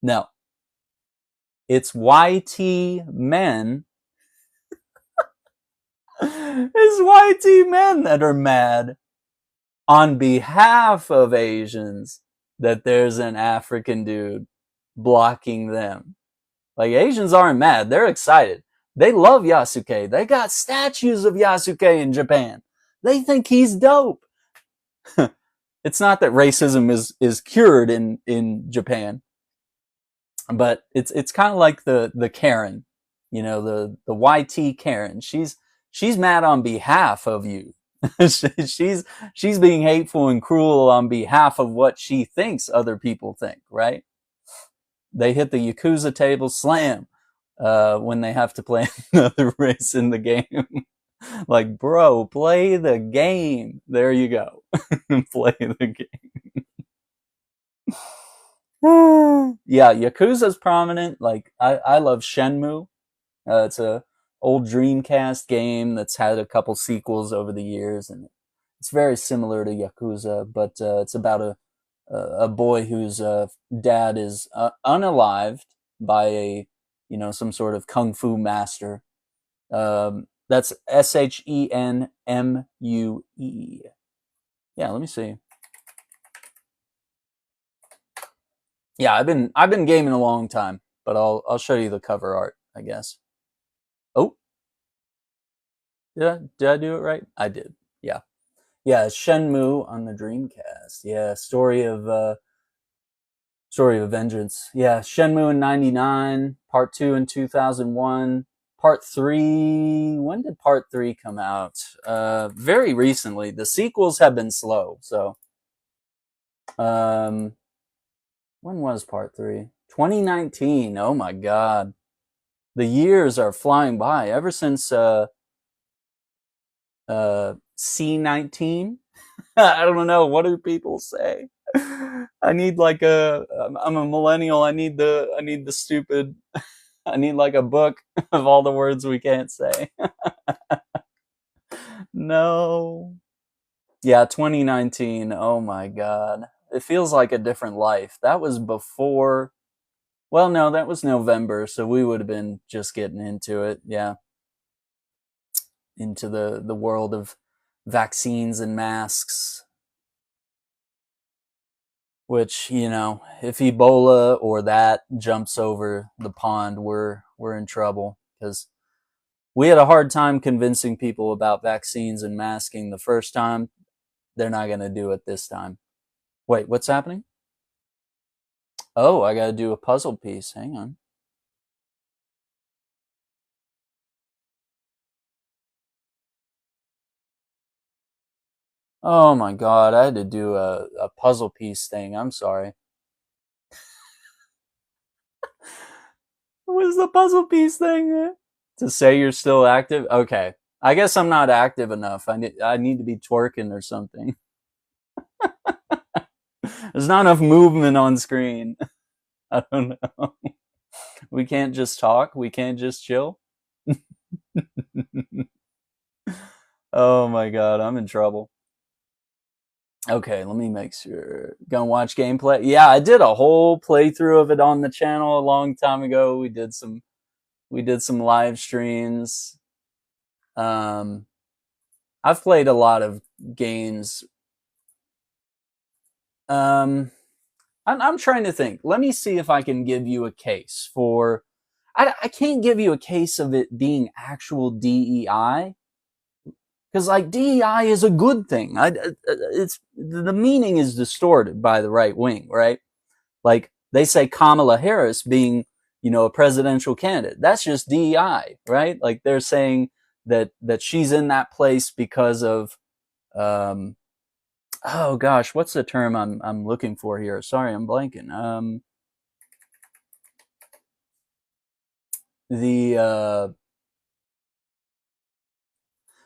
No. It's YT men. It's YT men that are mad on behalf of Asians that there's an African dude blocking them. Like, Asians aren't mad. They're excited. They love Yasuke. They got statues of Yasuke in Japan. They think he's dope. It's not that racism is cured in Japan, but it's kind of like the Karen, the YT Karen. She's mad on behalf of you. she's being hateful and cruel on behalf of what she thinks other people think, right? They hit the Yakuza table slam when they have to play another race in the game. Like, bro, play the game. There you go. Play the game. Yeah, Yakuza's prominent. Like, I love Shenmue. It's a old Dreamcast game that's had a couple sequels over the years, and it's very similar to Yakuza, but it's about a boy whose dad is unalived by some sort of kung fu master. That's Shenmue. Yeah, let me see. Yeah, I've been gaming a long time, but I'll show you the cover art, I guess. Oh, Did I do it right? I did. Yeah. Yeah, Shenmue on the Dreamcast. Yeah, Story of Vengeance. Yeah, Shenmue in 99, Part 2 in 2001, Part 3. When did Part 3 come out? Very recently. The sequels have been slow, so um when was Part 3? 2019. Oh my god. The years are flying by ever since C19. I don't know. What do people say? I need like I'm a millennial. I need the stupid. I need like a book of all the words we can't say. No. Yeah, 2019. Oh my god. It feels like a different life. That was before. Well, no, that was November, so we would have been just getting into it. Yeah, into the world of vaccines and masks. Which, if Ebola or that jumps over the pond, we're in trouble, because we had a hard time convincing people about vaccines and masking the first time. They're not going to do it this time. Wait, what's happening? Oh, I got to do a puzzle piece. Hang on. Oh my god, I had to do a puzzle piece thing. I'm sorry. What was the puzzle piece thing? To say you're still active? Okay. I guess I'm not active enough. I need to be twerking or something. There's not enough movement on screen. I don't know. We can't just talk. We can't just chill. Oh my god, I'm in trouble. Okay, let me make sure. Gonna watch gameplay. Yeah, I did a whole playthrough of it on the channel a long time ago. We did some live streams. Um, I've played a lot of games. Um, I'm trying to think. Let me see if I can give you a case for. I can't give you a case of it being actual DEI, because like DEI is a good thing. It's the meaning is distorted by the right wing, right? Like they say Kamala Harris being, a presidential candidate. That's just DEI, right? Like they're saying that she's in that place because of um oh gosh, what's the term I'm looking for here? Sorry, I'm blanking. The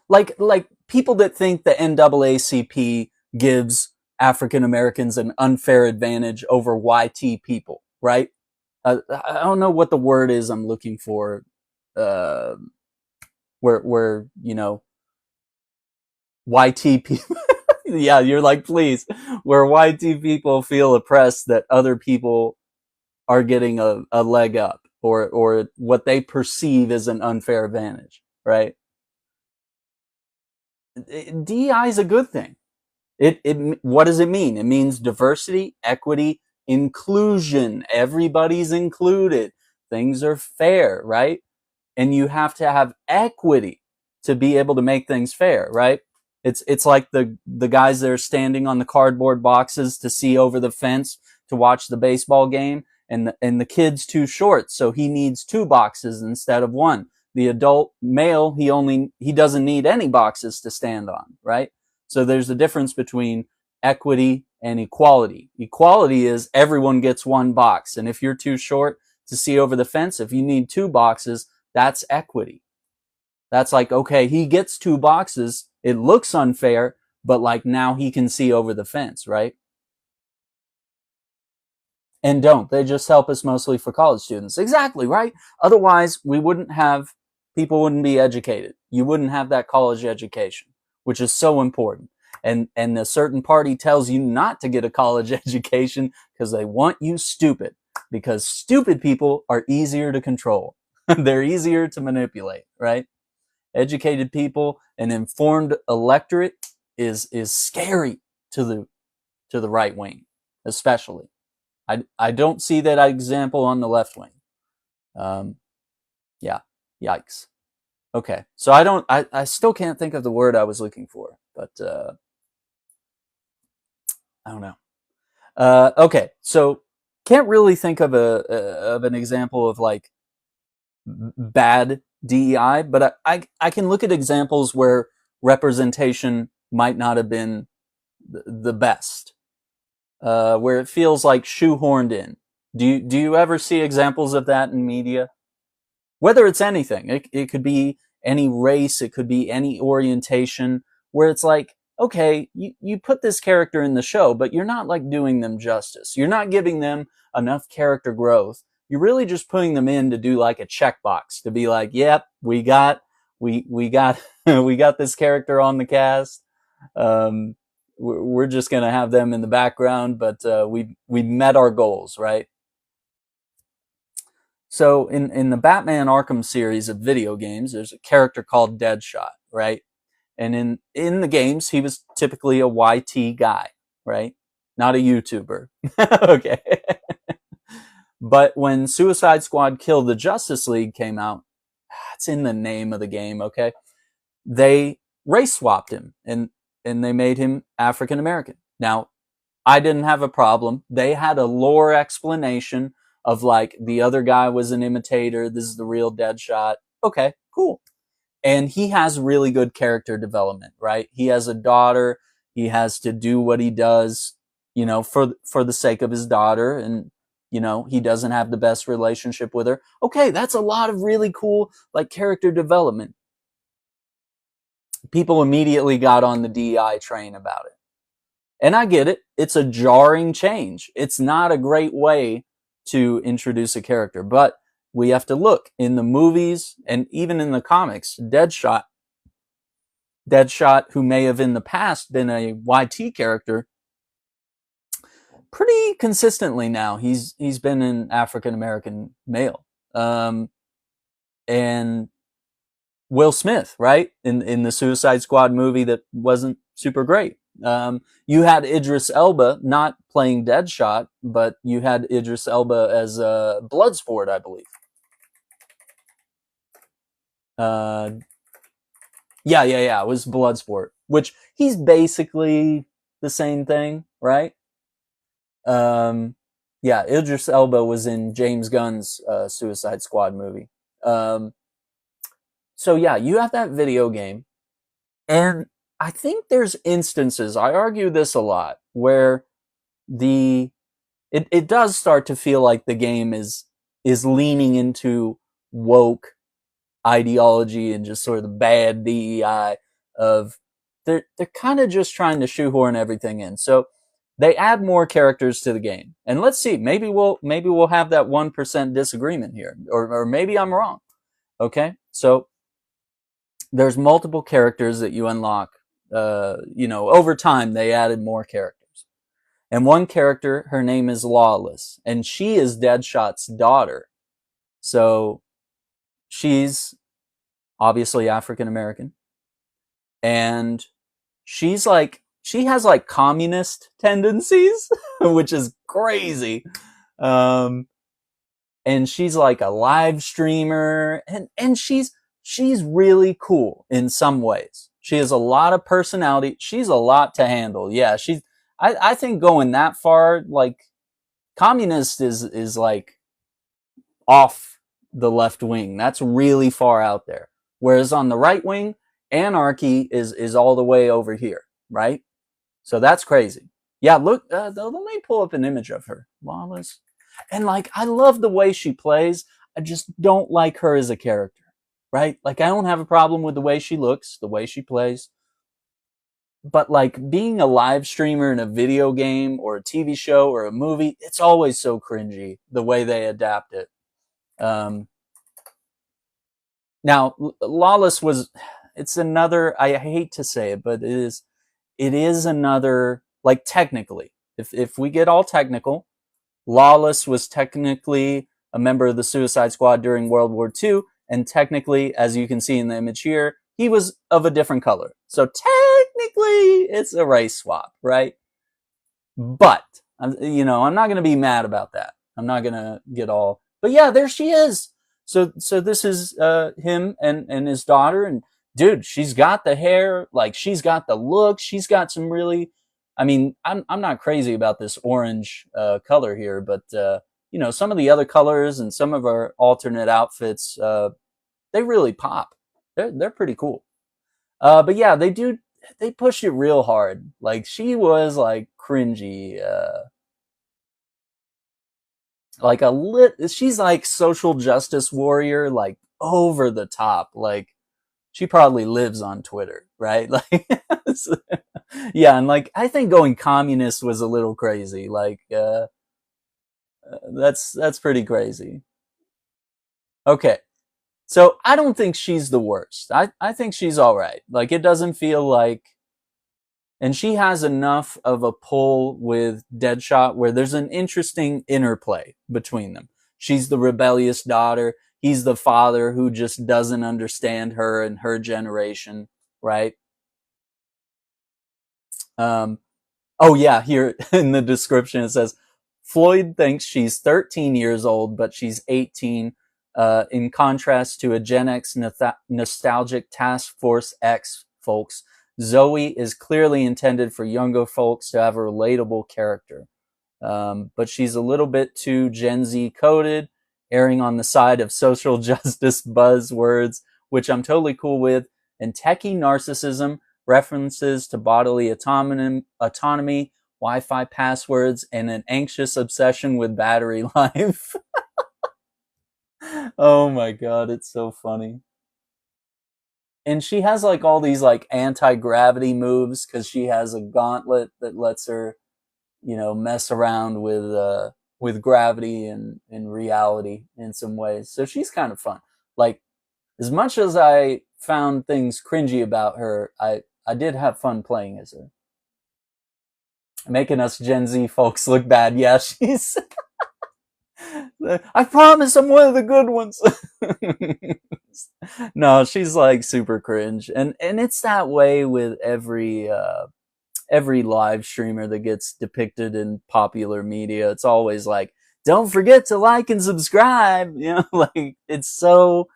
like people that think the NAACP gives African Americans an unfair advantage over YT people, right? I don't know what the word is I'm looking for. Uh, where YT people, yeah, you're like, please, where YT people feel oppressed that other people are getting a leg up, or what they perceive as an unfair advantage, right? DEI is a good thing. It what does it mean? It means diversity, equity, inclusion. Everybody's included. Things are fair, right? And you have to have equity to be able to make things fair, right? It's like the guys that are standing on the cardboard boxes to see over the fence to watch the baseball game, and the kid's too short, so he needs two boxes instead of one. The adult male, he doesn't need any boxes to stand on, right? So there's a difference between equity and equality. Equality is everyone gets one box, and if you're too short to see over the fence, if you need two boxes, that's equity. That's like, okay, he gets two boxes. It looks unfair, but like now he can see over the fence, right? And don't. They just help us mostly for college students. Exactly, right? Otherwise, people wouldn't be educated. You wouldn't have that college education, which is so important. And a certain party tells you not to get a college education because they want you stupid. Because stupid people are easier to control. They're easier to manipulate, right? Educated people, an informed electorate is scary to the right wing, especially. I don't see that example on the left wing. Um, yeah, yikes. Okay, so I still can't think of the word I was looking for, but I don't know. Okay, so can't really think of of an example of like bad DEI, but I can look at examples where representation might not have been the best, where it feels like shoehorned in. Do you ever see examples of that in media? Whether it's anything, it could be any race, it could be any orientation, where it's like, okay, you put this character in the show, but you're not like doing them justice. You're not giving them enough character growth. You're really just putting them in to do like a checkbox to be like, yep, we got we got this character on the cast. Um, we're just gonna have them in the background, but we met our goals, right? So in the Batman Arkham series of video games, there's a character called Deadshot, right? And in the games, he was typically a YT guy, right? Not a YouTuber. Okay. But when Suicide Squad Kill the Justice League came out, it's in the name of the game, okay? They race swapped him and they made him African American. Now, I didn't have a problem. They had a lore explanation of like the other guy was an imitator. This is the real Deadshot. Okay, cool. And he has really good character development, right? He has a daughter. He has to do what he does, you know, for the sake of his daughter. And, you know, he doesn't have the best relationship with her. Okay, that's a lot of really cool, like, character development. People immediately got on the DEI train about it. And I get it. It's a jarring change. It's not a great way to introduce a character, but we have to look in the movies and even in the comics. Deadshot, who may have in the past been a YT character, pretty consistently now he's been an African American male. And Will Smith, right, in the Suicide Squad movie that wasn't super great. You had Idris Elba not playing Deadshot, but you had Idris Elba as Bloodsport, I believe. Yeah. It was Bloodsport, which he's basically the same thing, right? Yeah, Idris Elba was in James Gunn's Suicide Squad movie. So yeah, you have that video game, and I think there's instances, I argue this a lot, where it does start to feel like the game is leaning into woke ideology and just sort of the bad DEI of they're kind of just trying to shoehorn everything in. So they add more characters to the game. And let's see, maybe we'll have that 1% disagreement here, or maybe I'm wrong. Okay? So there's multiple characters that you unlock. Over time they added more characters. And one character, her name is Lawless, and she is Deadshot's daughter. So she's obviously African American, and she has like communist tendencies, which is crazy. And she's like a live streamer, and she's really cool in some ways. She has a lot of personality. She's a lot to handle. Yeah, I think going that far, like, communist is like off the left wing. That's really far out there. Whereas on the right wing, anarchy is all the way over here, right? So that's crazy. Yeah, look, let me pull up an image of her. Lawless. And like, I love the way she plays. I just don't like her as a character, right? Like, I don't have a problem with the way she looks, the way she plays. But like, being a live streamer in a video game or a TV show or a movie, it's always so cringy the way they adapt it. Now, Lawless it's another, I hate to say it, but it is another, like, technically, if we get all technical, Lawless was technically a member of the Suicide Squad during World War II, and technically, as you can see in the image here, he was of a different color. So technically, it's a race swap, right? But, I'm not going to be mad about that. I'm not going to get all, but yeah, there she is. so this is him and his daughter, and dude, she's got the hair, like she's got the look, she's got some really. I mean, I'm not crazy about this orange color here, but you know, some of the other colors and some of our alternate outfits, they really pop. They're pretty cool. But yeah, they push it real hard. Like she was like cringy, like a she's like social justice warrior, like over the top. Like she probably lives on Twitter, right? Like yeah, and like I think going communist was a little crazy. Like that's pretty crazy. Okay. So I don't think she's the worst. I think she's all right. Like it doesn't feel like, and she has enough of a pull with Deadshot where there's an interesting interplay between them. She's the rebellious daughter. He's the father who just doesn't understand her and her generation, right? Um, oh yeah, here in the description it says Floyd thinks she's 13 years old, but she's 18. In contrast to a Gen X nostalgic Task Force X folks, Zoe is clearly intended for younger folks to have a relatable character. But she's a little bit too Gen Z coded, erring on the side of social justice buzzwords, which I'm totally cool with, and techie narcissism, references to bodily autonomy, Wi-Fi passwords, and an anxious obsession with battery life. Oh my god, it's so funny. And she has like all these like anti-gravity moves because she has a gauntlet that lets her, you know, mess around with gravity and reality in some ways. So she's kind of fun. Like as much as I found things cringy about her, I did have fun playing as her. Making us Gen Z folks look bad. Yeah, she's I promise I'm one of the good ones. No, she's like super cringe. And it's that way with every live streamer that gets depicted in popular media. It's always like, don't forget to like and subscribe. You know, like it's so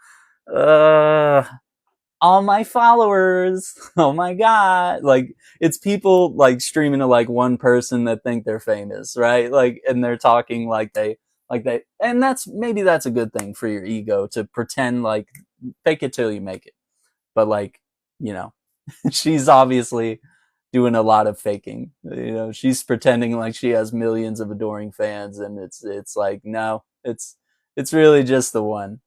all my followers. Oh my god. Like it's people like streaming to like one person that think they're famous, right? Like and they're talking like they and that's a good thing for your ego to pretend like fake it till you make it. But like, you know, she's obviously doing a lot of faking. You know, she's pretending like she has millions of adoring fans, and it's like no, it's really just the one.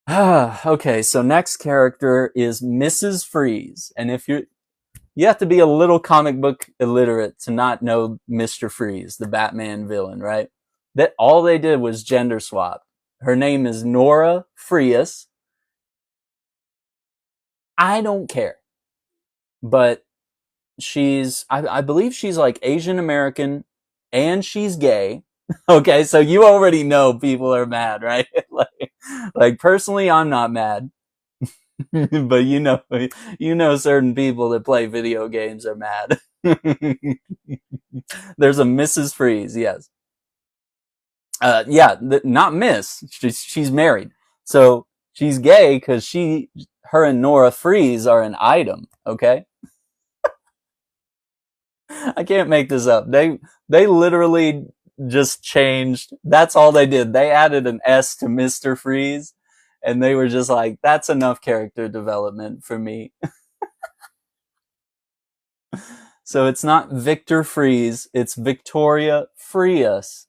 Okay, so next character is Mrs. Freeze, and if you have to be a little comic book illiterate to not know Mr. Freeze, the Batman villain, right? That all they did was gender swap. Her name is Nora Frias. I don't care, but I believe she's like Asian American and she's gay. Okay, so you already know people are mad, right? Like personally, I'm not mad, but you know, certain people that play video games are mad. There's a Mrs. Freeze, yes. Yeah, not Miss. She's married, so she's gay because her and Nora Freeze are an item. Okay, I can't make this up. They literally just changed. That's all they did. They added an S to Mr. Freeze, and they were just like, "That's enough character development for me." So it's not Victor Freeze. It's Victoria Frias.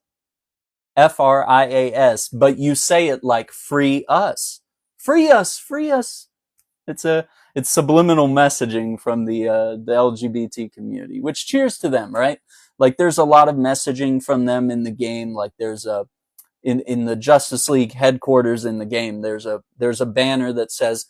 Frias, but you say it like free us. Free us, free us. It's subliminal messaging from the LGBT community, which cheers to them, right? Like there's a lot of messaging from them in the game. Like there's a in the Justice League headquarters in the game, there's a banner that says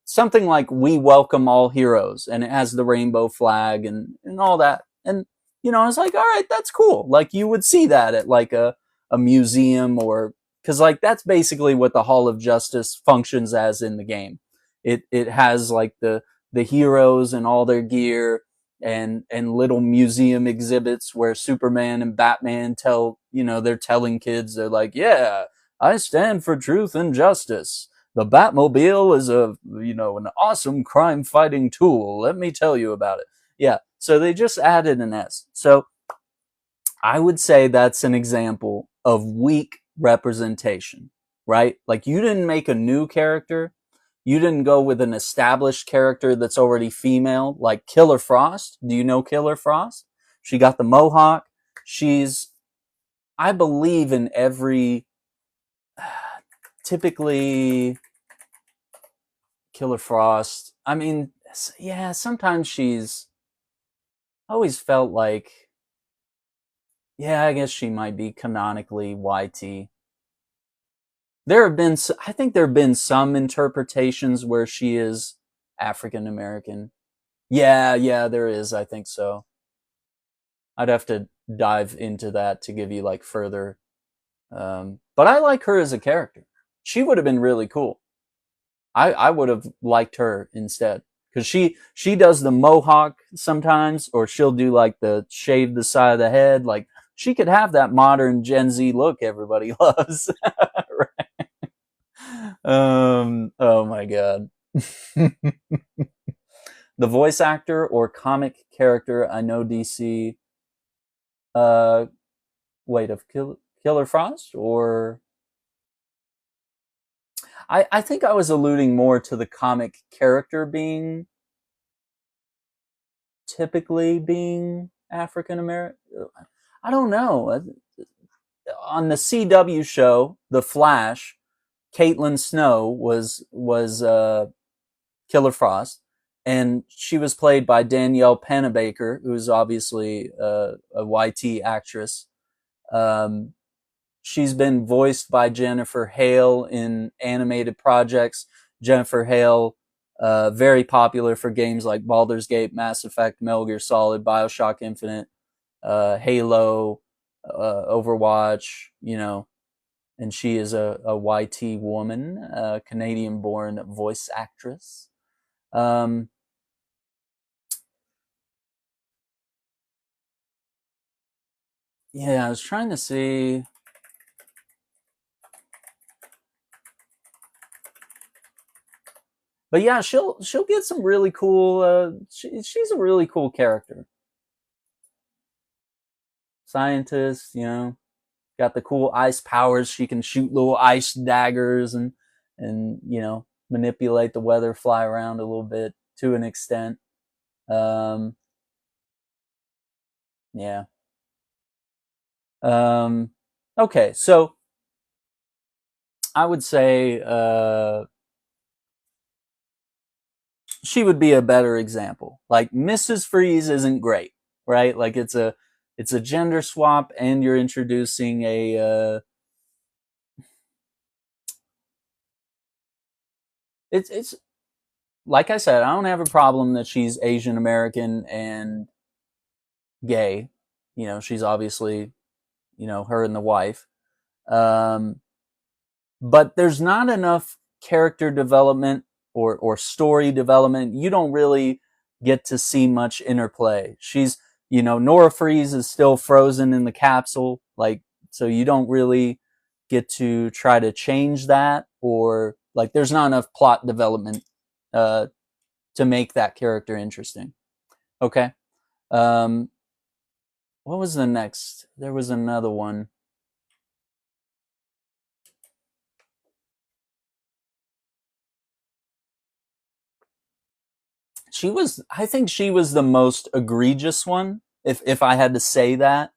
something like "We welcome all heroes," and it has the rainbow flag and all that. And you know, I was like, all right, that's cool. Like you would see that at like a museum, or because like that's basically what the Hall of Justice functions as in the game. It has like the heroes and all their gear. and little museum exhibits where Superman and Batman tell, they're telling kids, they're like, yeah, I stand for truth and justice. The Batmobile is an awesome crime fighting tool. Let me tell you about it. Yeah. So they just added an S. So I would say that's an example of weak representation, right? Like, you didn't make a new character. You didn't go with an established character that's already female, like Killer Frost. Do you know Killer Frost? She got the mohawk. She's, I believe, in every, typically, Killer Frost. I mean, yeah, sometimes she's, always felt like, yeah, I guess she might be canonically YT. I think there have been some interpretations where she is African American. Yeah, there is. I think so. I'd have to dive into that to give you like further. But I like her as a character. She would have been really cool. I would have liked her instead, because she does the mohawk sometimes, or she'll do like the shave the side of the head. Like, she could have that modern Gen Z look everybody loves. Right? Oh my god. The voice actor or comic character, I know DC. Uh, Wait, of Killer Frost, or I think I was alluding more to the comic character being typically being African American. I don't know. On the CW show, The Flash, Caitlin Snow was Killer Frost, and she was played by Danielle Panabaker, who's obviously a YT actress. Um, she's been voiced by Jennifer Hale in animated projects. Jennifer Hale, very popular for games like Baldur's Gate, Mass Effect, Metal Gear Solid, Bioshock Infinite, Halo, Overwatch, and she is a YT woman, a Canadian-born voice actress. Yeah, I was trying to see. But yeah, she'll get some really cool. She's a really cool character. Scientist, got the cool ice powers. She can shoot little ice daggers and manipulate the weather, fly around a little bit to an extent. Um, yeah. Okay, so I would say she would be a better example. Like, Mrs. Freeze isn't great, right? Like, it's a gender swap, and you're introducing it's like I said, I don't have a problem that she's Asian American and gay. She's obviously, her and the wife. Um, but there's not enough character development or story development. You don't really get to see much interplay. She's, Nora Freeze is still frozen in the capsule, like, so you don't really get to try to change that, or like, there's not enough plot development to make that character interesting. Okay. Um, what was the next? There was another one. I think she was the most egregious one, if I had to say that,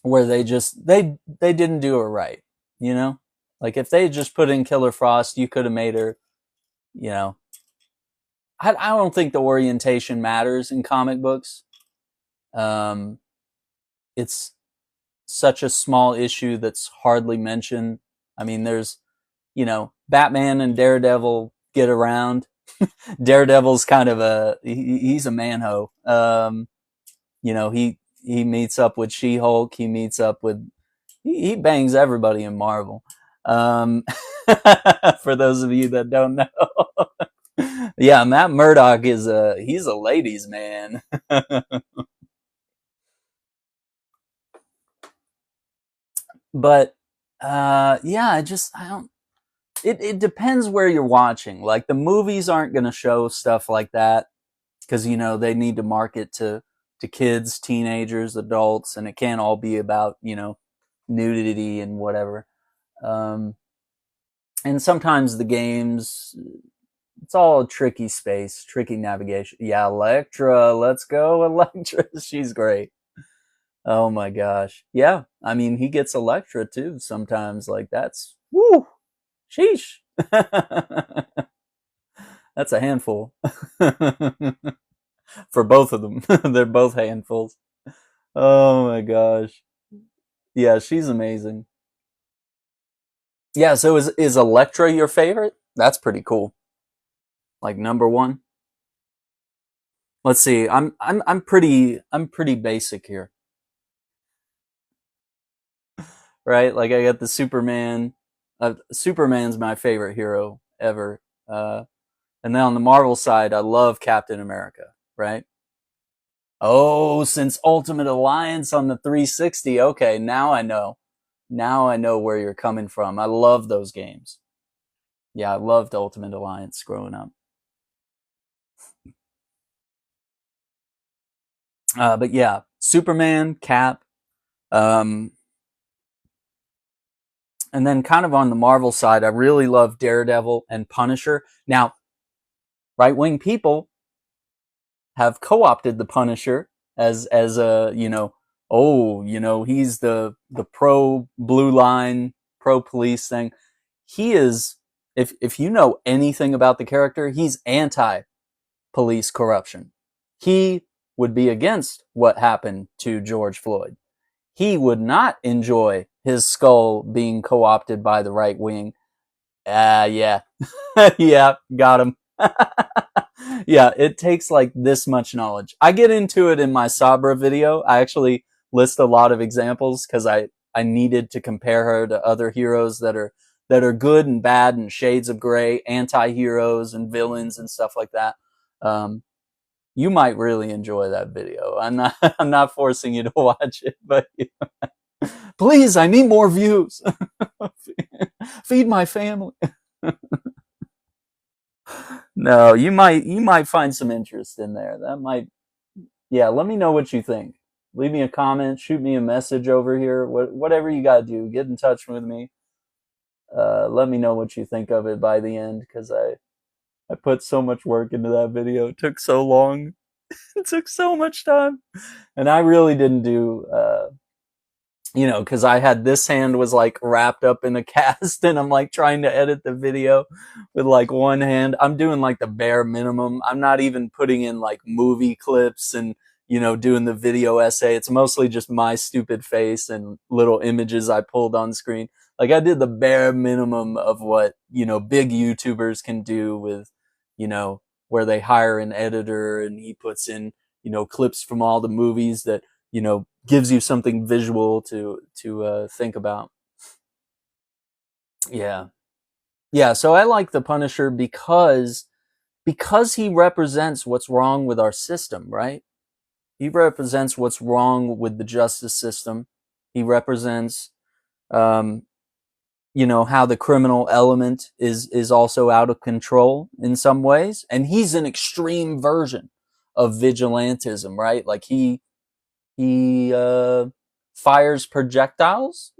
where they didn't do it right, like, if they just put in Killer Frost, you could have made her, you know I don't think the orientation matters in comic books. um it's such a small issue that's hardly mentioned. I mean, there's, Batman and Daredevil get around. Daredevil's kind of he's a manho. He meets up with She-Hulk. He meets up with, he bangs everybody in Marvel. For those of you that don't know. Yeah, Matt Murdock is he's a ladies' man. But yeah, I don't. It depends where you're watching. Like the movies aren't going to show stuff like that because they need to market to kids, teenagers, adults, and it can't all be about nudity and whatever. Um, and sometimes the games, it's all a tricky space, tricky navigation. Yeah, Electra, let's go, Electra. She's great. Oh my gosh. Yeah, I mean, he gets Electra too sometimes. Like that's woo, sheesh. That's a handful for both of them. They're both handfuls. Oh my gosh. Yeah, she's amazing. Yeah, so is Electra your favorite? That's pretty cool. Like number one. Let's see. I'm pretty basic here, right? Like I got the Superman. Superman's my favorite hero ever. And then on the Marvel side, I love Captain America, right? Oh, since Ultimate Alliance on the 360. Okay, now I know. Now I know where you're coming from. I love those games. Yeah, I loved Ultimate Alliance growing up. But yeah, Superman, Cap, um, and then kind of on the Marvel side, I really love Daredevil and Punisher. Now, right wing people have co-opted the Punisher as a oh he's the pro blue line, pro police thing. He is, if you know anything about the character, he's anti police corruption. He would be against what happened to George Floyd. He would not enjoy his skull being co-opted by the right wing. Yeah. Yeah, got him. Yeah, it takes like this much knowledge. I get into it in my Sabra video. I actually list a lot of examples because I needed to compare her to other heroes that are good and bad and shades of gray, anti-heroes and villains and stuff like that. Um, you might really enjoy that video. I'm not I'm not forcing you to watch it, but please, I need more views. Feed my family. No, you might find some interest in there. That might, yeah. Let me know what you think. Leave me a comment. Shoot me a message over here. Whatever you gotta do, get in touch with me. Let me know what you think of it by the end because I put so much work into that video. It took so long. It took so much time, and I really didn't do because I had this hand was like wrapped up in a cast and I'm like trying to edit the video with like one hand. I'm doing like the bare minimum. I'm not even putting in like movie clips and, doing the video essay. It's mostly just my stupid face and little images I pulled on screen. Like I did the bare minimum of what, big YouTubers can do with, you know, where they hire an editor and he puts in, clips from all the movies that gives you something visual to think about. Yeah, yeah. So I like the Punisher because he represents what's wrong with our system, right? He represents what's wrong with the justice system. He represents, um, how the criminal element is also out of control in some ways, and he's an extreme version of vigilantism, right? Like he fires projectiles.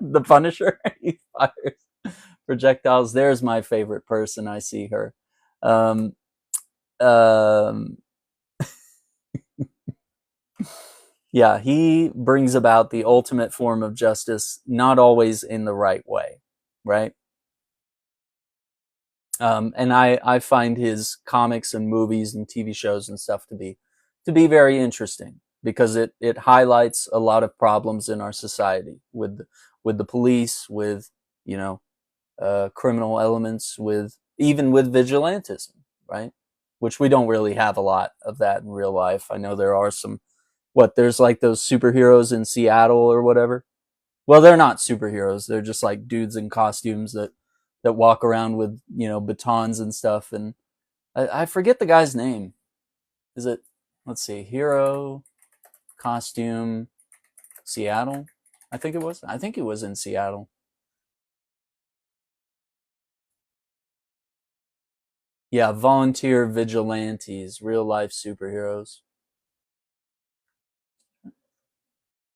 The Punisher. He fires projectiles. There's my favorite person. I see her. Um, um, yeah, he brings about the ultimate form of justice, not always in the right way, right? And I find his comics and movies and TV shows and stuff to be very interesting because it highlights a lot of problems in our society with the police, with you know criminal elements, with even with vigilantism, right? Which we don't really have a lot of that in real life. I know there are some. There's like those superheroes in Seattle or whatever. Well, they're not superheroes. They're just like dudes in costumes that walk around with batons and stuff. And I forget the guy's name. Is it, let's see, hero, costume, Seattle? I think it was. I think it was in Seattle. Yeah, volunteer vigilantes, real life superheroes.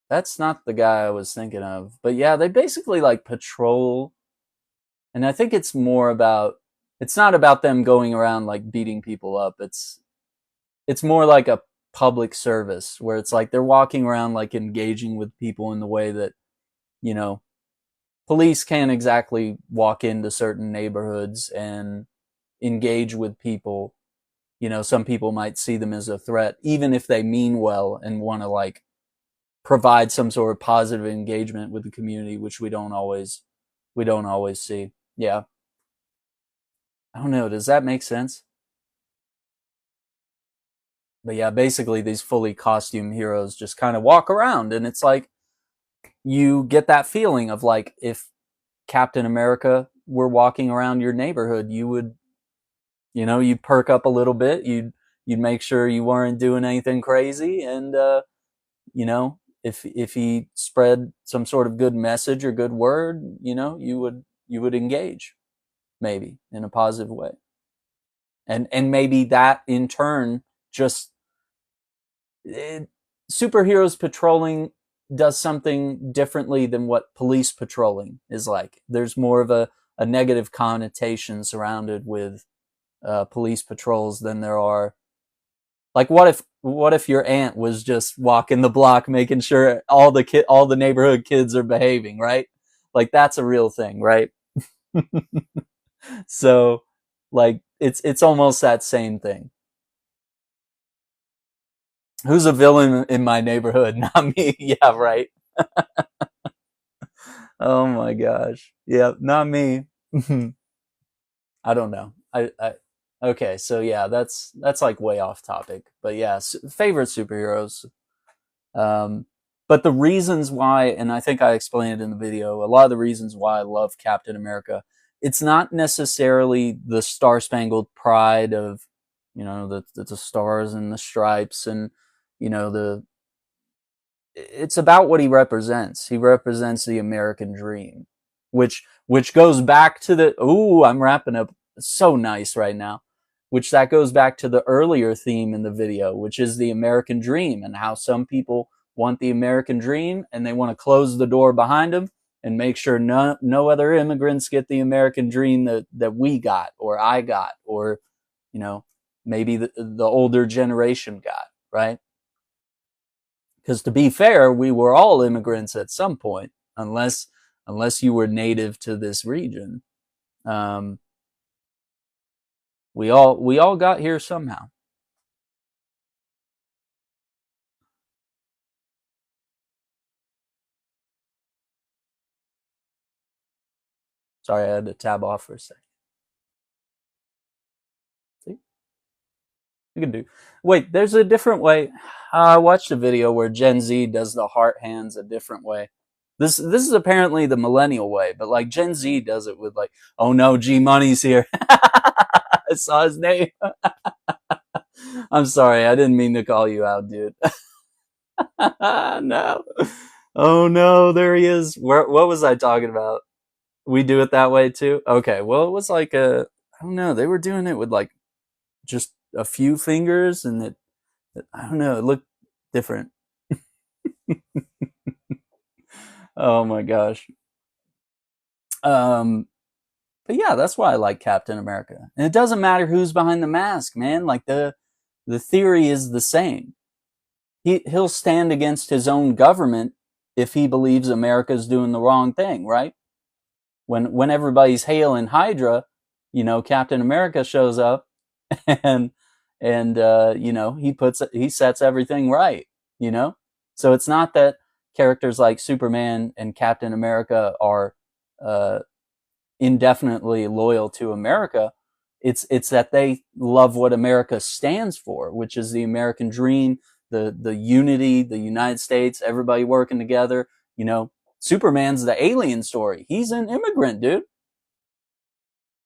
That's not the guy I was thinking of. But yeah, they basically like patrol. And I think it's more about, it's not about them going around like beating people up. It's more like a public service where it's like they're walking around like engaging with people in the way that, you know, police can't exactly walk into certain neighborhoods and engage with people. You know, some people might see them as a threat, even if they mean well and want to like provide some sort of positive engagement with the community, which we don't always see. Yeah. I don't know. Does that make sense? But yeah, basically these fully costume heroes just kind of walk around, and it's like you get that feeling of like if Captain America were walking around your neighborhood, you would, you'd perk up a little bit. You'd make sure you weren't doing anything crazy, and if he spread some sort of good message or good word, you would engage, maybe in a positive way, and maybe that in turn just it, superheroes patrolling does something differently than what police patrolling is like. There's more of a negative connotation surrounded with police patrols than there are. Like, what if your aunt was just walking the block making sure all the neighborhood kids are behaving, right? Like that's a real thing, right? So, like it's almost that same thing. Who's a villain in my neighborhood? Not me. Yeah, right. Oh my gosh. Yeah, not me. I don't know. Okay, so yeah, that's like way off topic. But yeah, favorite superheroes. Um, but the reasons why, and I think I explained it in the video, a lot of the reasons why I love Captain America, it's not necessarily the Star Spangled Pride of, the stars and the stripes and, the it's about what he represents. He represents the American dream, which goes back to the I'm wrapping up so nice right now. Which that goes back to the earlier theme in the video, which is the American dream and how some people want the American dream and they want to close the door behind them and make sure no other immigrants get the American dream that we got or I got or you know maybe the older generation got, right? Because to be fair, we were all immigrants at some point, unless you were native to this region. Um, we all got here somehow. Sorry, I had to tab off for a second. See, you can do. Wait, there's a different way. I watched a video where Gen Z does the heart hands a different way. This is apparently the millennial way, but like Gen Z does it with like, oh no, G Money's here. I saw his name. I'm sorry, I didn't mean to call you out, dude. No. Oh no, there he is. What was I talking about? We do it that way too? Okay, well, it was like I don't know, they were doing it with like just a few fingers and I don't know, it looked different. Oh my gosh. Um, but yeah, that's why I like Captain America. And it doesn't matter who's behind the mask, man. Like the theory is the same. He'll stand against his own government if he believes America's doing the wrong thing, right? When everybody's hailing Hydra, Captain America shows up and he sets everything right, you know? So it's not that characters like Superman and Captain America are uh, indefinitely loyal to America. It's that they love what America stands for, which is the American dream, the unity, the United States, everybody working together. Superman's the alien story. He's an immigrant, dude.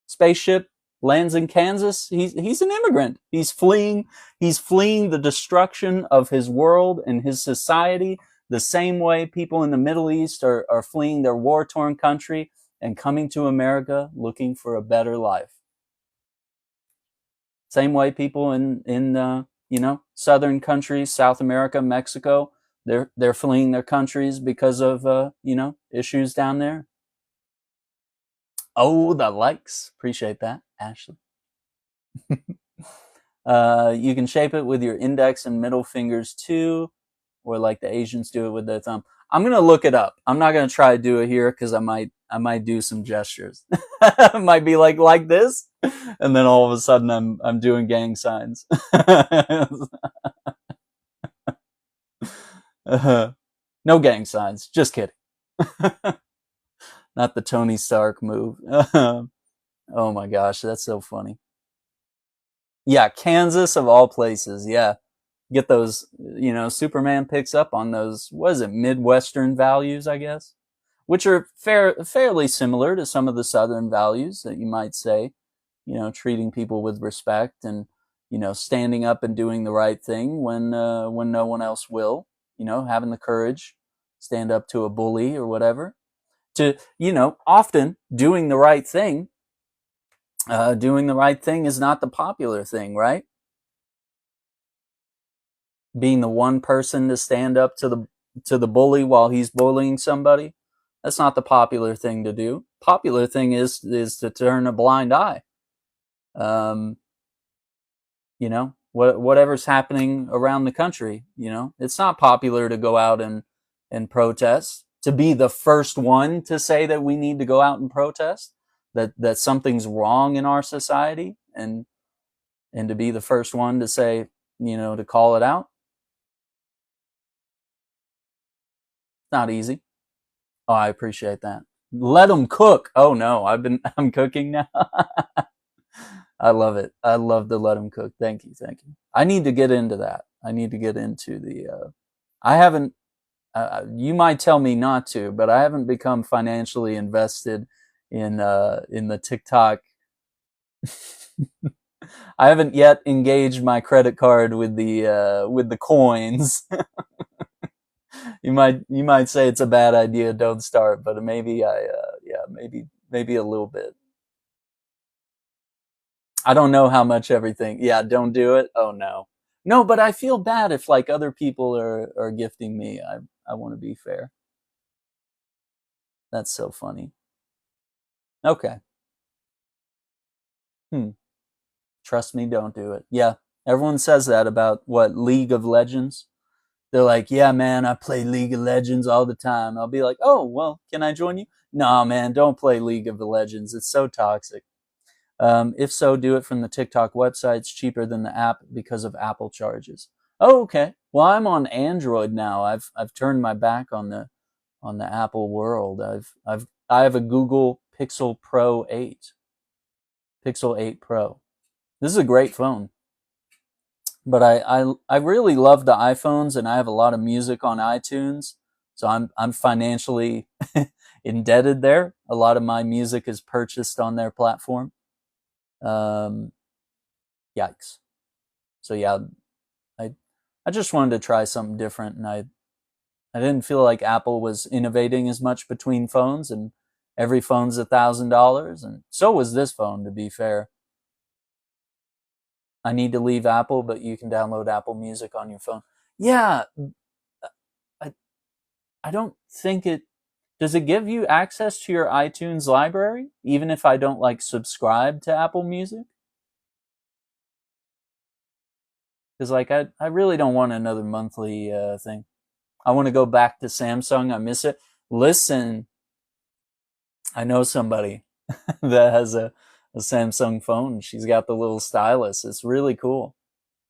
Spaceship lands in Kansas. He's an immigrant. He's fleeing the destruction of his world and his society, the same way people in the Middle East are fleeing their war-torn country and coming to America looking for a better life. Same way people in southern countries, South America, Mexico, they're fleeing their countries because of issues down there. Oh, the likes. Appreciate that, Ashley. You can shape it with your index and middle fingers too, or like the Asians do it with their thumb. I'm gonna look it up. I'm not gonna try to do it here because I might do some gestures. It might be like this, and then all of a sudden I'm doing gang signs. No gang signs. Just kidding. Not the Tony Stark move. Oh my gosh, that's so funny. Yeah, Kansas of all places. Yeah. Get those, Superman picks up on those, what is it, Midwestern values, I guess, which are fairly similar to some of the Southern values that you might say, treating people with respect and, standing up and doing the right thing when no one else will, having the courage, stand up to a bully or whatever. To, often doing the right thing is not the popular thing, right? Being the one person to stand up to the bully while he's bullying somebody, that's not the popular thing to do. Popular thing is to turn a blind eye. Whatever's happening around the country, it's not popular to go out and protest, to be the first one to say that we need to go out and protest, that something's wrong in our society, and to be the first one to say, to call it out. Not easy. Oh, I appreciate that. Let them cook. Oh no, I'm cooking now. I love it. I love to let them cook. Thank you. I need to get into that. I need to get into I haven't, you might tell me not to, but I haven't become financially invested in the TikTok. I haven't yet engaged my credit card with the coins. You might say it's a bad idea, don't start, but maybe maybe a little bit. I don't know how much everything. Yeah, don't do it. Oh no. No, but I feel bad if like other people are gifting me. I want to be fair. That's so funny. Okay. Trust me, don't do it. Yeah. Everyone says that about what, League of Legends? They're like, yeah, man, I play League of Legends all the time. I'll be like, oh, well, can I join you? Nah, man, don't play League of Legends. It's so toxic. If so, do it from the TikTok website. It's cheaper than the app because of Apple charges. Oh, okay. Well, I'm on Android now. I've turned my back on the Apple world. I have a Google Pixel Pro 8. Pixel 8 Pro. This is a great phone. But I really love the iPhones, and I have a lot of music on iTunes, so I'm financially indebted there. A lot of my music is purchased on their platform. Yikes. So yeah, I just wanted to try something different, and I didn't feel like Apple was innovating as much between phones, and every phone's $1,000, and so was this phone, to be fair. I need to leave Apple, but you can download Apple Music on your phone. Yeah, I don't think it... Does it give you access to your iTunes library, even if I don't like subscribe to Apple Music? Because like I really don't want another monthly thing. I want to go back to Samsung. I miss it. Listen, I know somebody that has a Samsung phone. She's got the little stylus. It's really cool.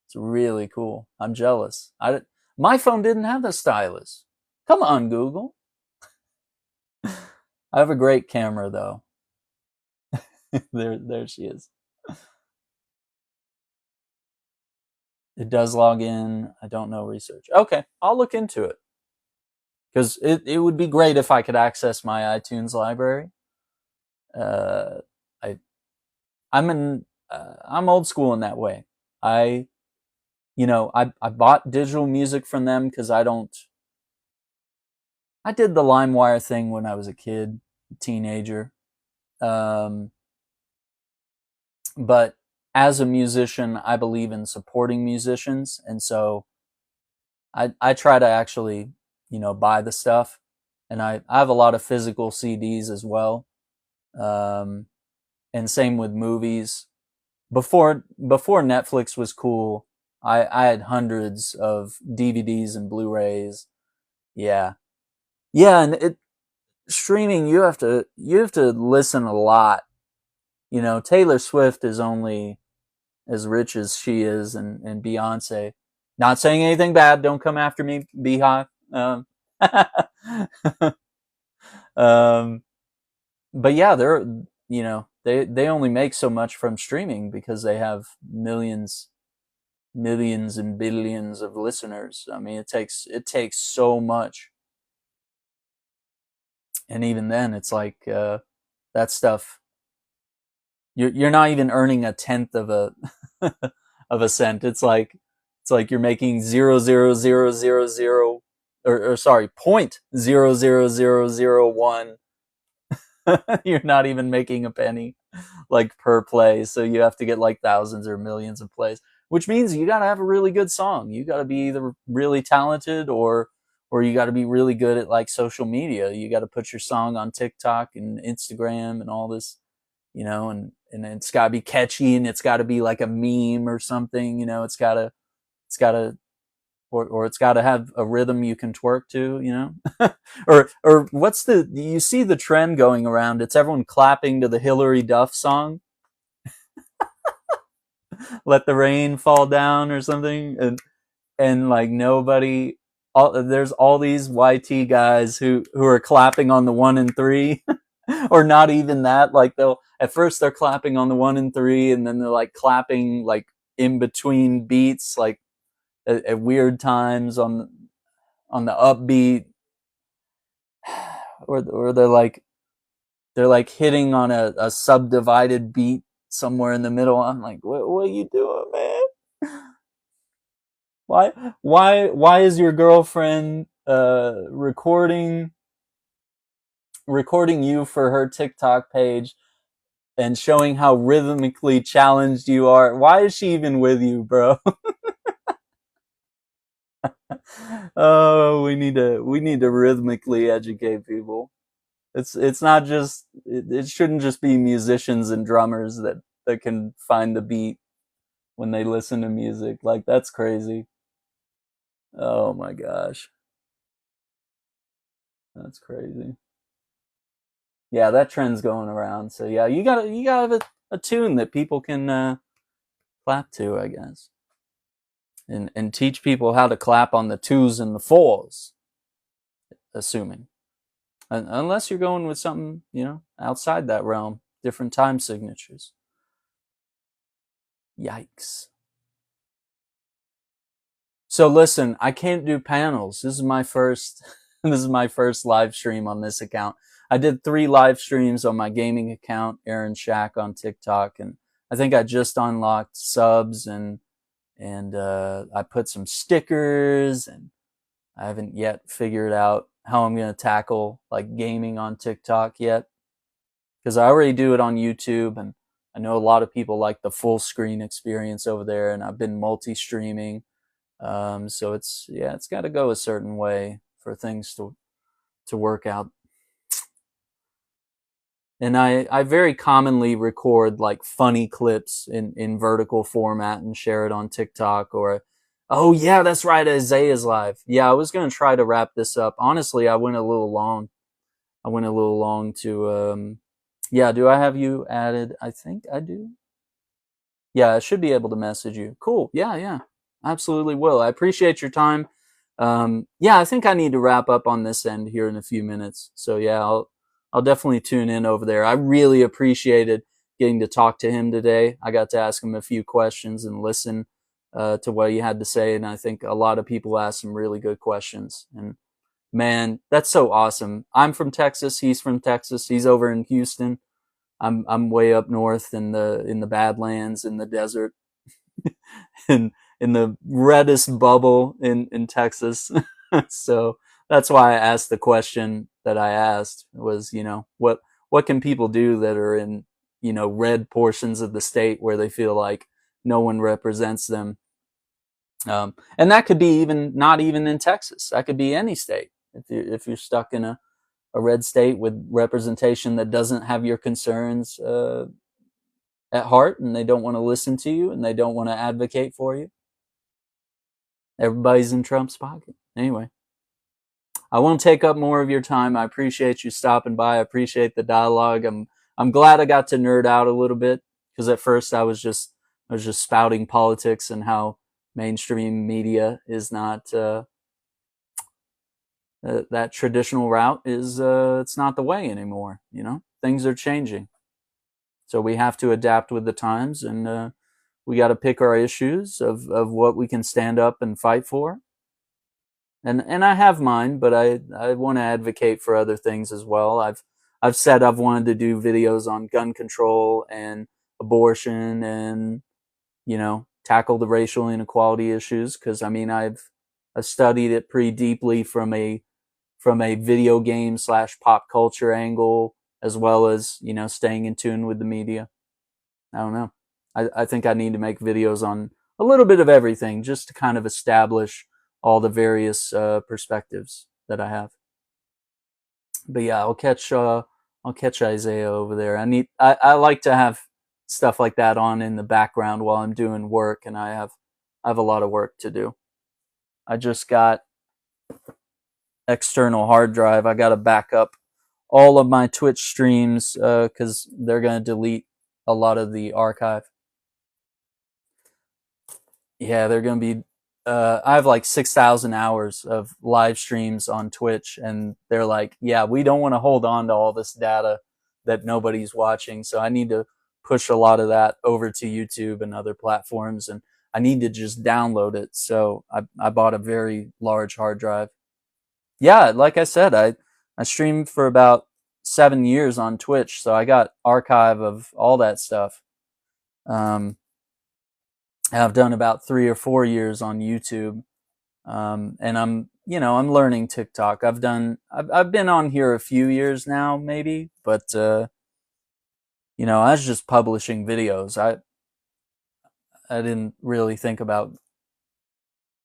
It's really cool. I'm jealous. My phone didn't have the stylus. Come on, Google. I have a great camera though. There she is. It does log in. I don't know research. Okay, I'll look into it. Because it would be great if I could access my iTunes library. I I'm old school in that way. I I bought digital music from them because I did the LimeWire thing when I was a kid, teenager. Um, but as a musician, I believe in supporting musicians, and so I try to actually, buy the stuff, and I have a lot of physical CDs as well, um, and same with movies. Before Netflix was cool, I had hundreds of DVDs and Blu-rays. Yeah, yeah, and streaming, you have to listen a lot. Taylor Swift is only as rich as she is, and Beyonce. Not saying anything bad. Don't come after me, Beehive. Um, but yeah, they only make so much from streaming because they have millions and billions of listeners. I mean, it takes so much, and even then, it's like that stuff. You're not even earning a tenth of a of a cent. It's like you're making 0.00000 or sorry 0.00001. You're not even making a penny like per play, so you have to get like thousands or millions of plays, which means you got to have a really good song. You got to be either really talented or you got to be really good at like social media. You got to put your song on TikTok and Instagram and all this, and it's got to be catchy, and it's got to be like a meme or something. It's got to or it's got to have a rhythm you can twerk to. or you see the trend going around, it's everyone clapping to the Hillary Duff song, Let the Rain Fall Down or something, and like nobody, there's all these YT guys who are clapping on the 1 and 3 or not even that, like they'll at first they're clapping on the 1 and 3, and then they're like clapping like in between beats, like at weird times on the upbeat, or they're like hitting on a subdivided beat somewhere in the middle. I'm like, what are you doing, man? why why is your girlfriend recording you for her TikTok page and showing how rhythmically challenged you are? Why is she even with you, bro? Oh, we need to rhythmically educate people. It's not just it shouldn't just be musicians and drummers that can find the beat when they listen to music. Like, that's crazy. Oh my gosh, that's crazy. Yeah, that trend's going around. So yeah, you gotta have a tune that people can clap to, I guess, and teach people how to clap on the twos and the fours, assuming. Unless you're going with something, outside that realm, different time signatures. Yikes. So listen, I can't do panels. This is my first this is my first live stream on this account. I did 3 live streams on my gaming account, Aaron Shack on TikTok, and I think I just unlocked subs, and I put some stickers, and I haven't yet figured out how I'm going to tackle like gaming on TikTok yet, because I already do it on YouTube, and I know a lot of people like the full screen experience over there, and I've been multi-streaming. So it's got to go a certain way for things to work out. And I very commonly record like funny clips in vertical format and share it on TikTok. Or, oh yeah, that's right, Isaiah's live. Yeah, I was gonna try to wrap this up. Honestly, I went a little long. To yeah. Do I have you added? I think I do. Yeah, I should be able to message you. Cool. Yeah, yeah. Absolutely will. I appreciate your time. Yeah, I think I need to wrap up on this end here in a few minutes. So yeah, I'll definitely tune in over there. I really appreciated getting to talk to him today. I got to ask him a few questions and listen to what he had to say, and I think a lot of people asked some really good questions. And man, that's so awesome. I'm from Texas. He's from Texas. He's over in Houston. I'm way up north in the Badlands, in the desert, in the reddest bubble in Texas. So that's why I asked the question that I asked was, what can people do that are in, red portions of the state where they feel like no one represents them. And that could be even not even in Texas. That could be any state. If you're stuck in a red state with representation that doesn't have your concerns at heart, and they don't want to listen to you, and they don't want to advocate for you, everybody's in Trump's pocket. Anyway, I won't take up more of your time. I appreciate you stopping by. I appreciate the dialogue. I'm glad I got to nerd out a little bit, because at first I was just spouting politics and how mainstream media is not that traditional route is it's not the way anymore. Things are changing, so we have to adapt with the times, and we got to pick our issues of what we can stand up and fight for. And I have mine, but I want to advocate for other things as well. I've said I've wanted to do videos on gun control and abortion, and tackle the racial inequality issues, because I've studied it pretty deeply from a video game / pop culture angle, as well as staying in tune with the media. I don't know. I think I need to make videos on a little bit of everything, just to kind of establish all the various perspectives that I have. But yeah, I'll catch Isaiah over there. I like to have stuff like that on in the background while I'm doing work, and I have a lot of work to do. I just got external hard drive. I got to back up all of my Twitch streams because they're going to delete a lot of the archive. Yeah, they're going to be I have like 6,000 hours of live streams on Twitch, and they're like, yeah, we don't want to hold on to all this data that nobody's watching, so I need to push a lot of that over to YouTube and other platforms, and I need to just download it. So I bought a very large hard drive. Yeah, like I said, I streamed for about 7 years on Twitch, so I got archive of all that stuff. I've done about 3 or 4 years on YouTube, and I'm learning TikTok. I've been on here a few years now, maybe, but I was just publishing videos. I didn't really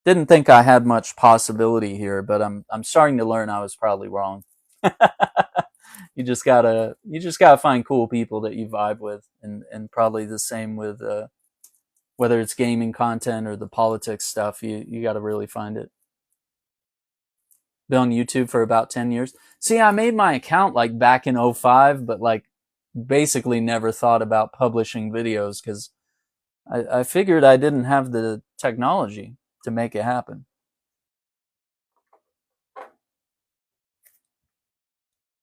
didn't think I had much possibility here, but I'm starting to learn I was probably wrong. You just gotta find cool people that you vibe with, and probably the same with whether it's gaming content or the politics stuff. You got to really find it. Been on YouTube for about 10 years. See, I made my account like back in 2005, but like basically never thought about publishing videos because I figured I didn't have the technology to make it happen.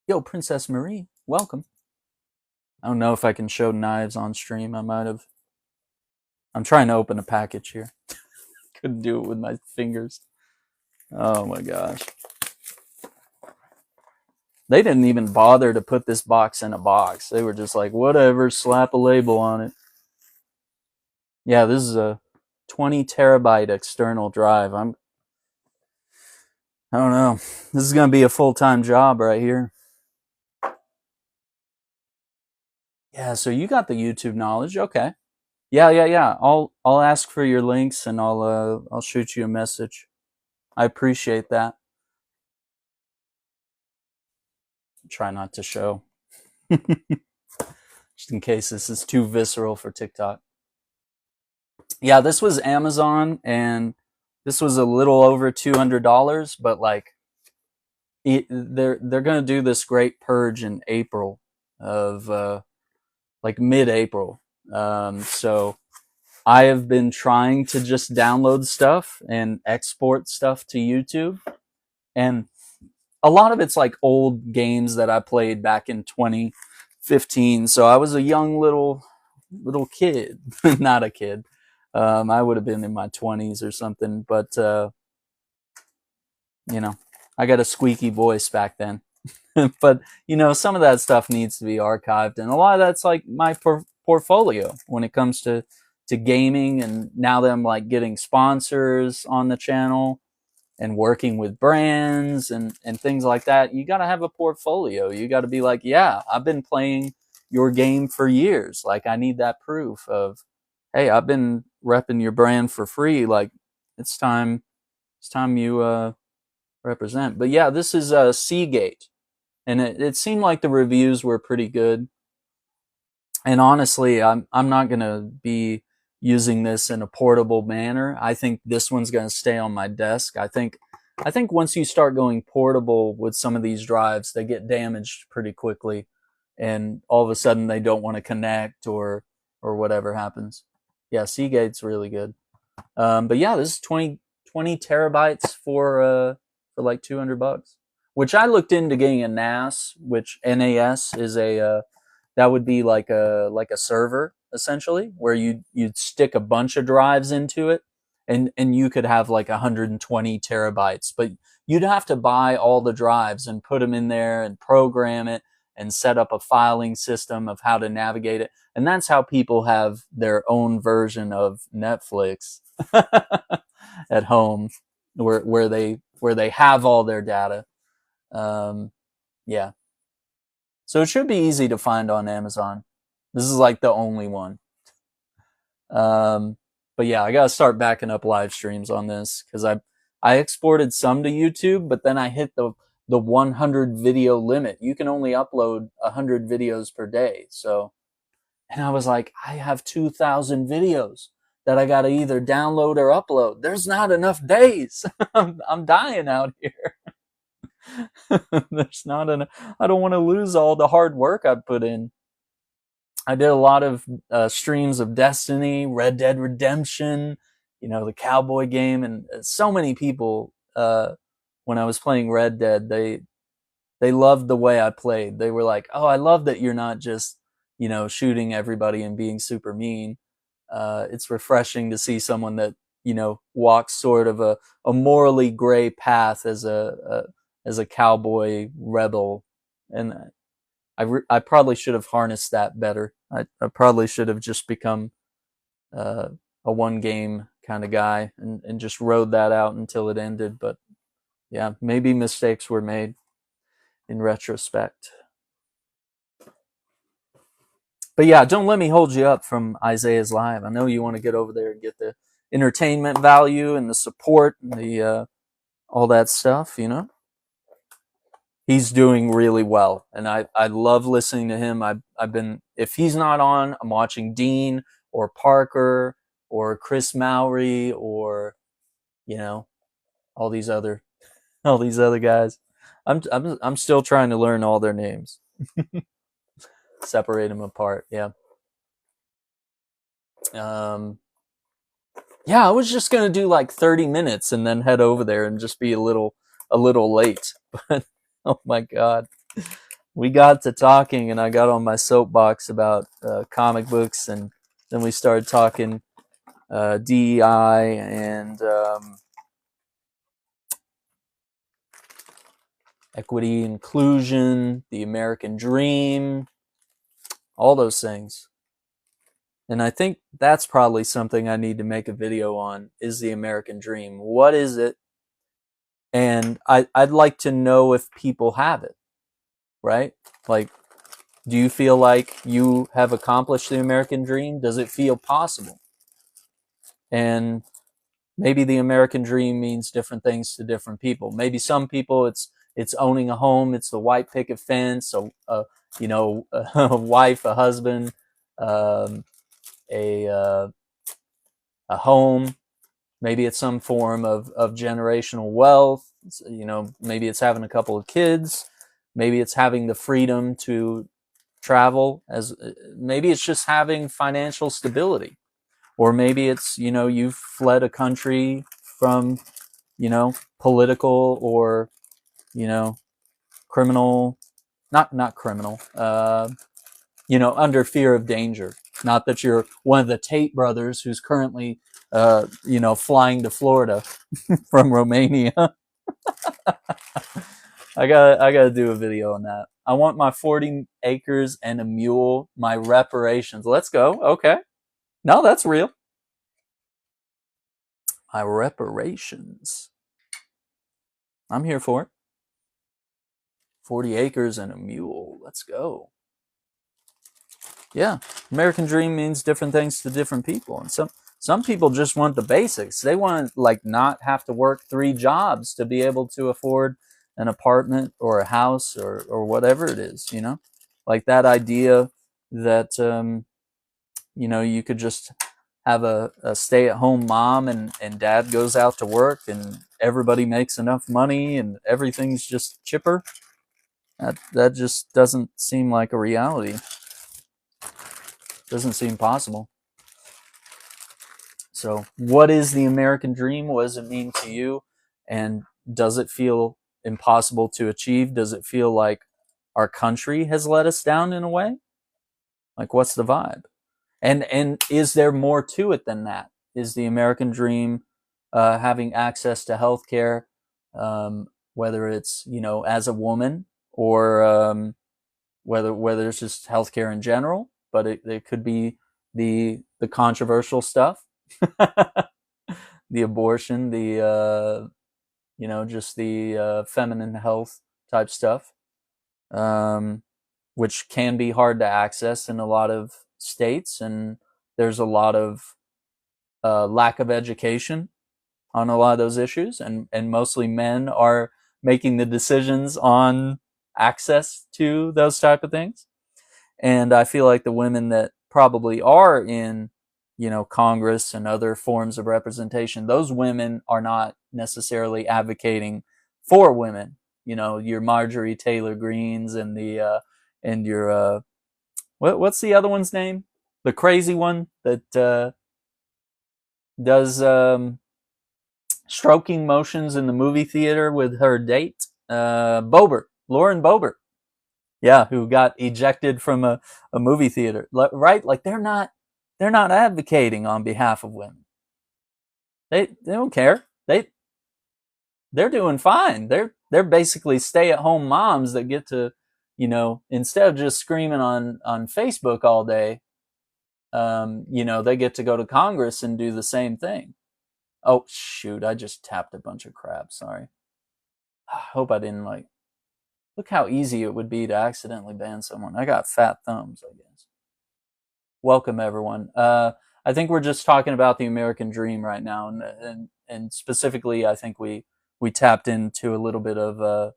Yo, Princess Marie, welcome. I don't know if I can show knives on stream. I might have. I'm trying to open a package here. Couldn't do it with my fingers. Oh my gosh. They didn't even bother to put this box in a box. They were just like, whatever, slap a label on it. Yeah, this is a 20 terabyte external drive. I don't know. This is going to be a full-time job right here. Yeah, so you got the YouTube knowledge. Okay. Yeah. I'll ask for your links, and I'll shoot you a message. I appreciate that. Try not to show. Just in case this is too visceral for TikTok. Yeah, this was Amazon, and this was a little over $200, but like they're going to do this great purge in April of like mid-April. So I have been trying to just download stuff and export stuff to YouTube, and a lot of it's like old games that I played back in 2015. So I was a young little kid, not a kid. I would have been in my 20s or something, but I got a squeaky voice back then. But some of that stuff needs to be archived, and a lot of that's like my portfolio when it comes to gaming. And now that I'm like getting sponsors on the channel and working with brands and things like that, you got to have a portfolio. You got to be like, yeah, I've been playing your game for years. Like, I need that proof of, hey, I've been repping your brand for free. Like, it's time you represent. But yeah, this is Seagate, and it seemed like the reviews were pretty good. And honestly, I'm not gonna be using this in a portable manner. I think this one's gonna stay on my desk. I think once you start going portable with some of these drives, they get damaged pretty quickly, and all of a sudden they don't want to connect or whatever happens. Yeah, Seagate's really good. But yeah, this is 20 terabytes for like $200, which I looked into getting a NAS, which NAS is that would be like a server essentially, where you'd stick a bunch of drives into it, and you could have like 120 terabytes, but you'd have to buy all the drives and put them in there and program it and set up a filing system of how to navigate it. And that's how people have their own version of Netflix at home, where they have all their data. Yeah. So it should be easy to find on Amazon. This is like the only one. But yeah, I gotta start backing up live streams on this, because I exported some to YouTube, but then I hit the 100 video limit. You can only upload 100 videos per day. So, and I was like, I have 2,000 videos that I gotta either download or upload. There's not enough days. I'm dying out here. There's not enough. I don't want to lose all the hard work I put in. I did a lot of streams of Destiny, Red Dead Redemption, the cowboy game, and so many people, when I was playing Red Dead, they loved the way I played. They were like, "Oh, I love that you're not just, shooting everybody and being super mean. It's refreshing to see someone that, walks sort of a morally gray path as a cowboy rebel." And I probably should have harnessed that better. I probably should have just become a one game kind of guy and just rode that out until it ended. But yeah, maybe mistakes were made in retrospect. But yeah, don't let me hold you up from Isaiah's live. I know you want to get over there and get the entertainment value and the support and the all that stuff, He's doing really well, and I love listening to him. I've been, if he's not on, I'm watching Dean or Parker or Chris Mowry or all these other guys. I'm still trying to learn all their names. Separate them apart. Yeah. Yeah, I was just gonna do like 30 minutes and then head over there and just be a little late, but oh my God. We got to talking, and I got on my soapbox about comic books, and then we started talking DEI and equity, inclusion, the American dream, all those things. And I think that's probably something I need to make a video on, is the American dream. What is it? And I'd like to know if people have it, right? Like, do you feel like you have accomplished the American dream? Does it feel possible? And maybe the American dream means different things to different people. Maybe some people it's owning a home, it's the white picket fence, a wife, a husband, a home. Maybe it's some form of generational wealth. Maybe it's having a couple of kids. Maybe it's having the freedom to travel. Maybe it's just having financial stability. Or maybe it's, you've fled a country from, political or, criminal, not criminal, under fear of danger. Not that you're one of the Tate brothers who's currently, flying to Florida from Romania. I gotta do a video on that. I want my 40 acres and a mule, my reparations. Let's go. Okay. No, that's real. My reparations. I'm here for it. 40 acres and a mule. Let's go. Yeah. American dream means different things to different people. And some people just want the basics. They want to like not have to work 3 jobs to be able to afford an apartment or a house or whatever it is, you know? Like that idea that you know, you could just have a stay-at-home mom and dad goes out to work and everybody makes enough money and everything's just chipper. That just doesn't seem like a reality. Doesn't seem possible. So, what is the American dream? What does it mean to you? And does it feel impossible to achieve? Does it feel like our country has let us down in a way? Like, what's the vibe? And is there more to it than that? Is the American dream having access to healthcare, whether it's, you know, as a woman or whether it's just healthcare in general, but it could be the controversial stuff, the abortion, the you know, just the feminine health type stuff, um, which can be hard to access in a lot of states, and there's a lot of lack of education on a lot of those issues, and mostly men are making the decisions on access to those type of things. And I feel like the women that probably are in, you know, Congress and other forms of representation, those women are not necessarily advocating for women. You know, your Marjorie Taylor Greens and your what's the other one's name? The crazy one that does stroking motions in the movie theater with her date, Boebert, Lauren Boebert. Yeah, who got ejected from a movie theater, right? Like they're not advocating on behalf of women. They don't care. They're doing fine. They're basically stay-at-home moms that get to, you know, instead of just screaming on Facebook all day, you know, they get to go to Congress and do the same thing. Oh shoot, I just tapped a bunch of crap. Sorry. I hope I didn't like. Look how easy it would be to accidentally ban someone. I got fat thumbs, I guess. Welcome everyone. I think we're just talking about the American dream right now, and specifically, I think we tapped into a little bit of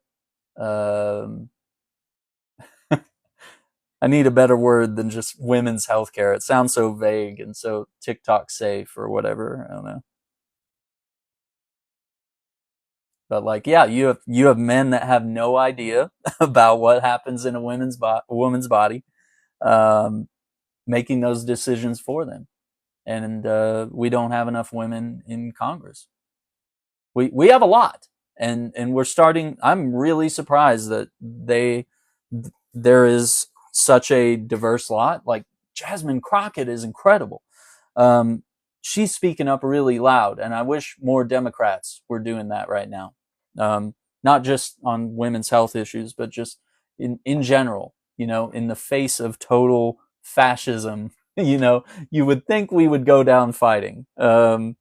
I need a better word than just women's healthcare. It sounds so vague and so TikTok safe or whatever. I don't know. But like, yeah, you have men that have no idea about what happens in a woman's body, um, making those decisions for them, and we don't have enough women in Congress. We have a lot, and we're starting. I'm really surprised that there is such a diverse lot. Like Jasmine Crockett is incredible. Um, she's speaking up really loud, and I wish more Democrats were doing that right now. Not just on women's health issues, but just in general. You know, in the face of total fascism, you know, you would think we would go down fighting. But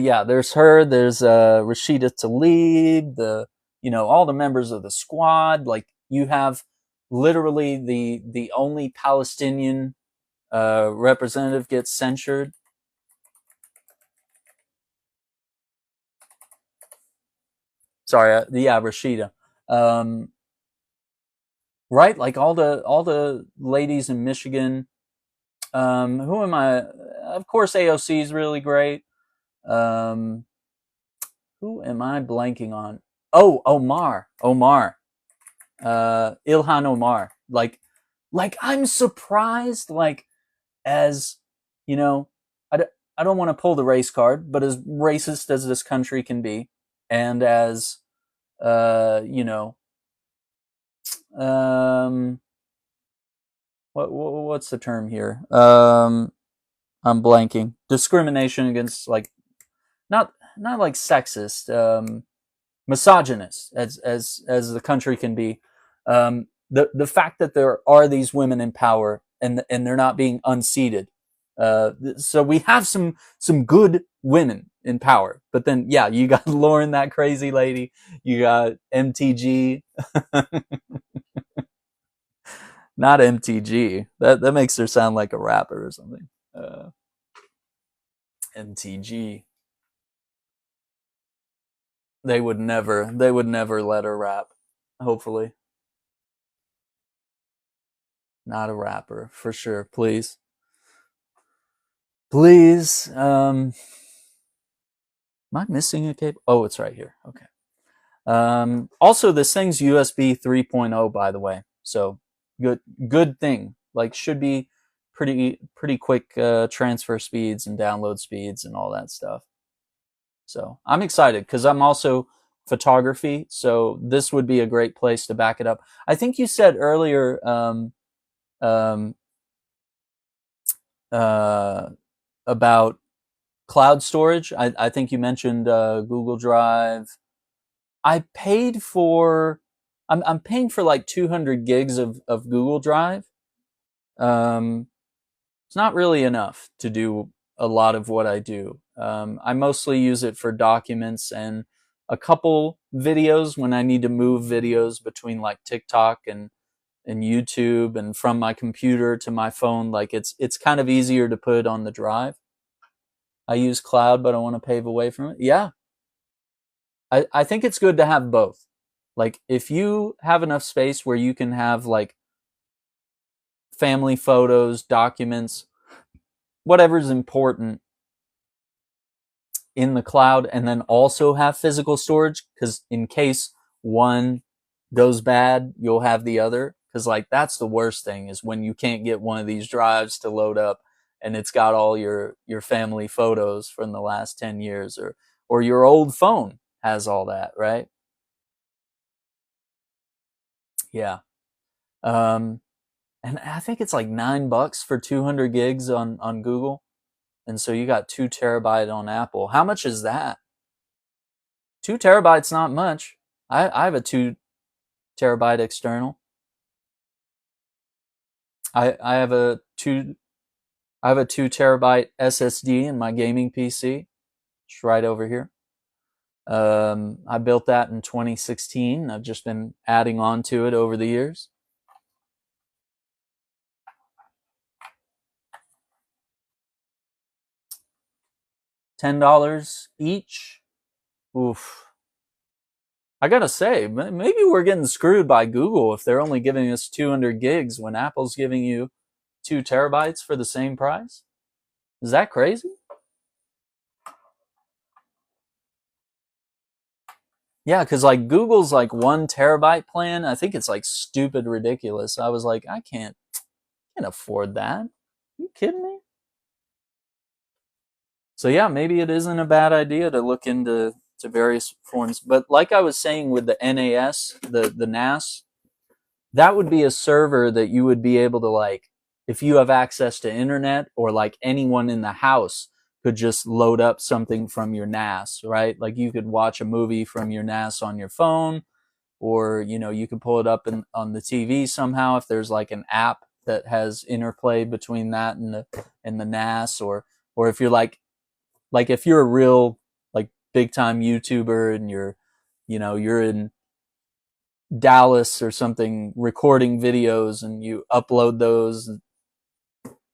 yeah, there's her. There's Rashida Tlaib. You know, all the members of the squad. Like you have literally the only Palestinian representative gets censured. Sorry, yeah, Rashida. Right, like all the ladies in Michigan. Who am I? Of course, AOC is really great. Um, who am I blanking on? Oh, Omar, Ilhan Omar. Like I'm surprised. Like as you know, I don't want to pull the race card, but as racist as this country can be, and as you know, um, what's the term here? I'm blanking. Discrimination against like not like sexist. misogynist as the country can be. The fact that there are these women in power and they're not being unseated. So we have some good women in power, but then yeah, you got Lauren, that crazy lady. You got MTG, not MTG. That makes her sound like a rapper or something. MTG. They would never let her rap. Hopefully, not a rapper for sure. Please, please. Am I missing a cable? Oh, it's right here. Okay. Also, this thing's USB 3.0, by the way. So good thing. Like, should be pretty quick transfer speeds and download speeds and all that stuff. So I'm excited because I'm also photography. So this would be a great place to back it up. I think you said earlier um, uh, about cloud storage. I think you mentioned Google Drive. I paid for I'm paying for like 200 gigs of Google Drive. Um, it's not really enough to do a lot of what I do. I mostly use it for documents and a couple videos when I need to move videos between like TikTok and YouTube and from my computer to my phone. Like it's kind of easier to put it on the drive. I use cloud, but I want to pave away from it. Yeah, I think it's good to have both. Like if you have enough space where you can have like family photos, documents, whatever's important in the cloud, and then also have physical storage, because in case one goes bad, you'll have the other. Because like that's the worst thing, is when you can't get one of these drives to load up and it's got all your family photos from the last 10 years, or your old phone has all that, right? Yeah. Um, and I think it's like $9 for 200 gigs on Google, and so you got 2 terabyte on Apple. How much is that? 2 terabytes, not much. I have a 2 terabyte external. I have a 2 terabyte SSD in my gaming PC. It's right over here. I built that in 2016. I've just been adding on to it over the years. $10 each. Oof. I gotta say, maybe we're getting screwed by Google if they're only giving us 200 gigs when Apple's giving you 2 terabytes for the same price. Is that crazy? Yeah, because like Google's like 1 terabyte plan. I think it's like stupid ridiculous. I was like, I can't afford that. Are you kidding me? So yeah, maybe it isn't a bad idea to look into various forms. But like I was saying with the NAS, the NAS, that would be a server that you would be able to, like, if you have access to internet, or like anyone in the house could just load up something from your NAS, right? Like you could watch a movie from your NAS on your phone, or you could pull it up on the TV somehow if there's like an app that has interplay between that and the NAS, or if you're like if you're a real like big time YouTuber and you're in Dallas or something recording videos, and you upload those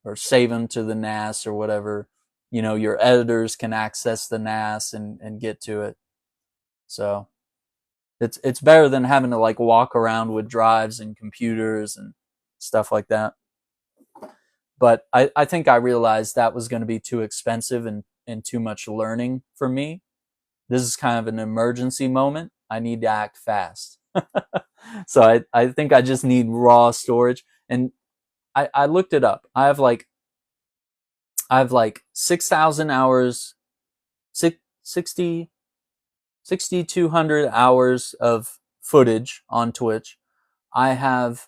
or save them to the NAS or whatever, your editors can access the NAS and get to it. So it's better than having to like walk around with drives and computers and stuff like that. But I think I realized that was going to be too expensive and too much learning for me. This is kind of an emergency moment. I need to act fast. So I think I just need raw storage. And I looked it up. I have like 6,000 hours, 6,200 hours of footage on Twitch. I have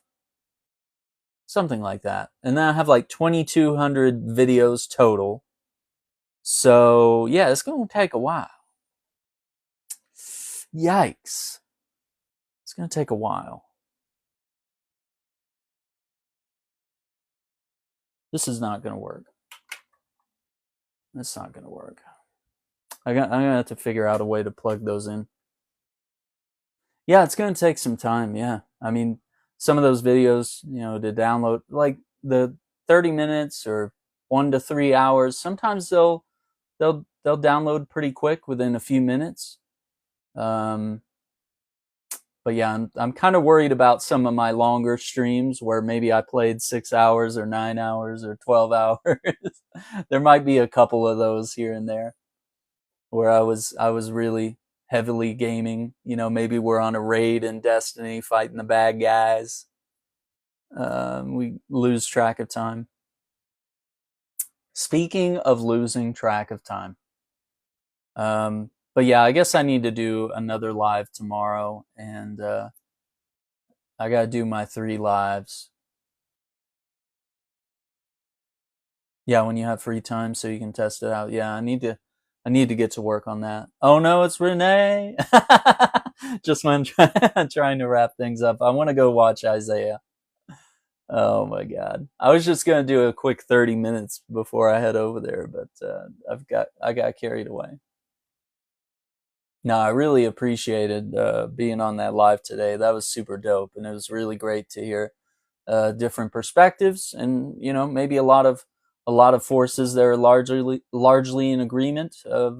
something like that. And then I have like 2,200 videos total. So yeah, it's going to take a while. Yikes. It's going to take a while. This is not going to work. That's not going to work. I'm going to have to figure out a way to plug those in. Yeah, it's going to take some time. Yeah. I mean, some of those videos, to download, like the 30 minutes or 1 to 3 hours, sometimes they'll download pretty quick within a few minutes. But yeah, I'm kind of worried about some of my longer streams where maybe I played 6 hours or 9 hours or 12 hours. There might be a couple of those here and there where I was really heavily gaming. Maybe we're on a raid in Destiny fighting the bad guys. We lose track of time. Speaking of losing track of time, but yeah, I guess I need to do another live tomorrow, and I gotta do my 3 lives. Yeah, when you have free time, so you can test it out. Yeah, I need to get to work on that. Oh no, it's Renee. Just when trying to wrap things up, I want to go watch Isaiah. Oh my God, I was just gonna do a quick 30 minutes before I head over there, but I got carried away. No, I really appreciated being on that live today. That was super dope, and it was really great to hear different perspectives, and maybe a lot of forces that are largely in agreement of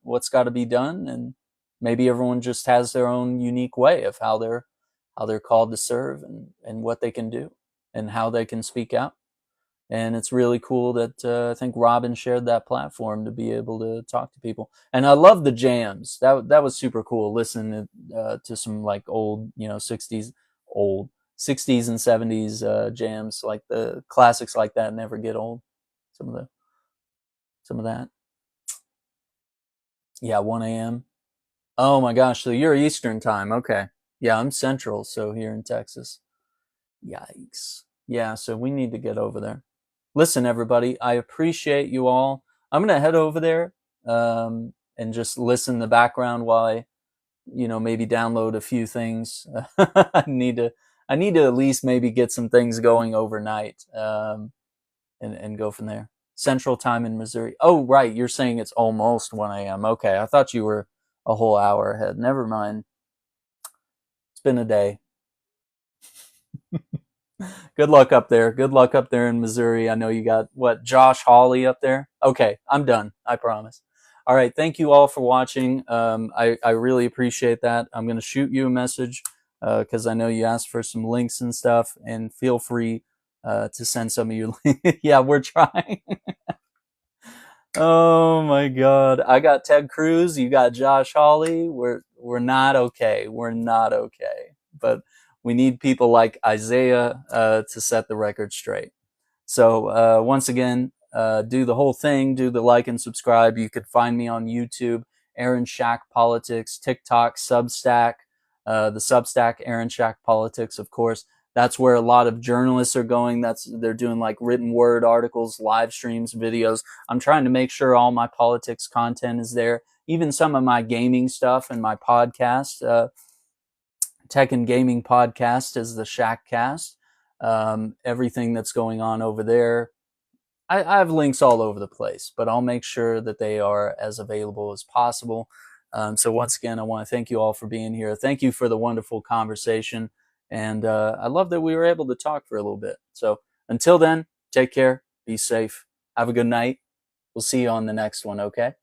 what's got to be done, and maybe everyone just has their own unique way of how they're called to serve, and what they can do, and how they can speak out. And it's really cool that I think Robin shared that platform to be able to talk to people. And I love the jams. That was super cool. Listening to some like old, 60s and 70s jams, like the classics like that never get old. Some of that. Yeah, 1 a.m. Oh my gosh, so you're Eastern time. Okay. Yeah, I'm Central, so here in Texas. Yikes. Yeah, so we need to get over there. Listen, everybody, I appreciate you all. I'm going to head over there and just listen in the background while I, maybe download a few things. I need to at least maybe get some things going overnight and go from there. Central time in Missouri. Oh, right. You're saying it's almost 1 a.m. Okay. I thought you were a whole hour ahead. Never mind. It's been a day. Good luck up there. Good luck up there in Missouri. I know you got, Josh Hawley up there? Okay, I'm done. I promise. All right, thank you all for watching. I really appreciate that. I'm going to shoot you a message because I know you asked for some links and stuff, and feel free to send some of your links. Yeah, we're trying. Oh my God. I got Ted Cruz. You got Josh Hawley. We're not okay. We're not okay. But we need people like Isaiah to set the record straight. So once again, do the whole thing. Do the like and subscribe. You could find me on YouTube, Aaron Shack Politics, TikTok, Substack, the Substack, Aaron Shack Politics, of course. That's where a lot of journalists are going. They're doing like written word articles, live streams, videos. I'm trying to make sure all my politics content is there. Even some of my gaming stuff and my podcast, Tech and Gaming Podcast is the Shackcast. Everything that's going on over there. I have links all over the place, but I'll make sure that they are as available as possible. So once again, I want to thank you all for being here. Thank you for the wonderful conversation. And I love that we were able to talk for a little bit. So until then, take care, be safe, have a good night. We'll see you on the next one, okay?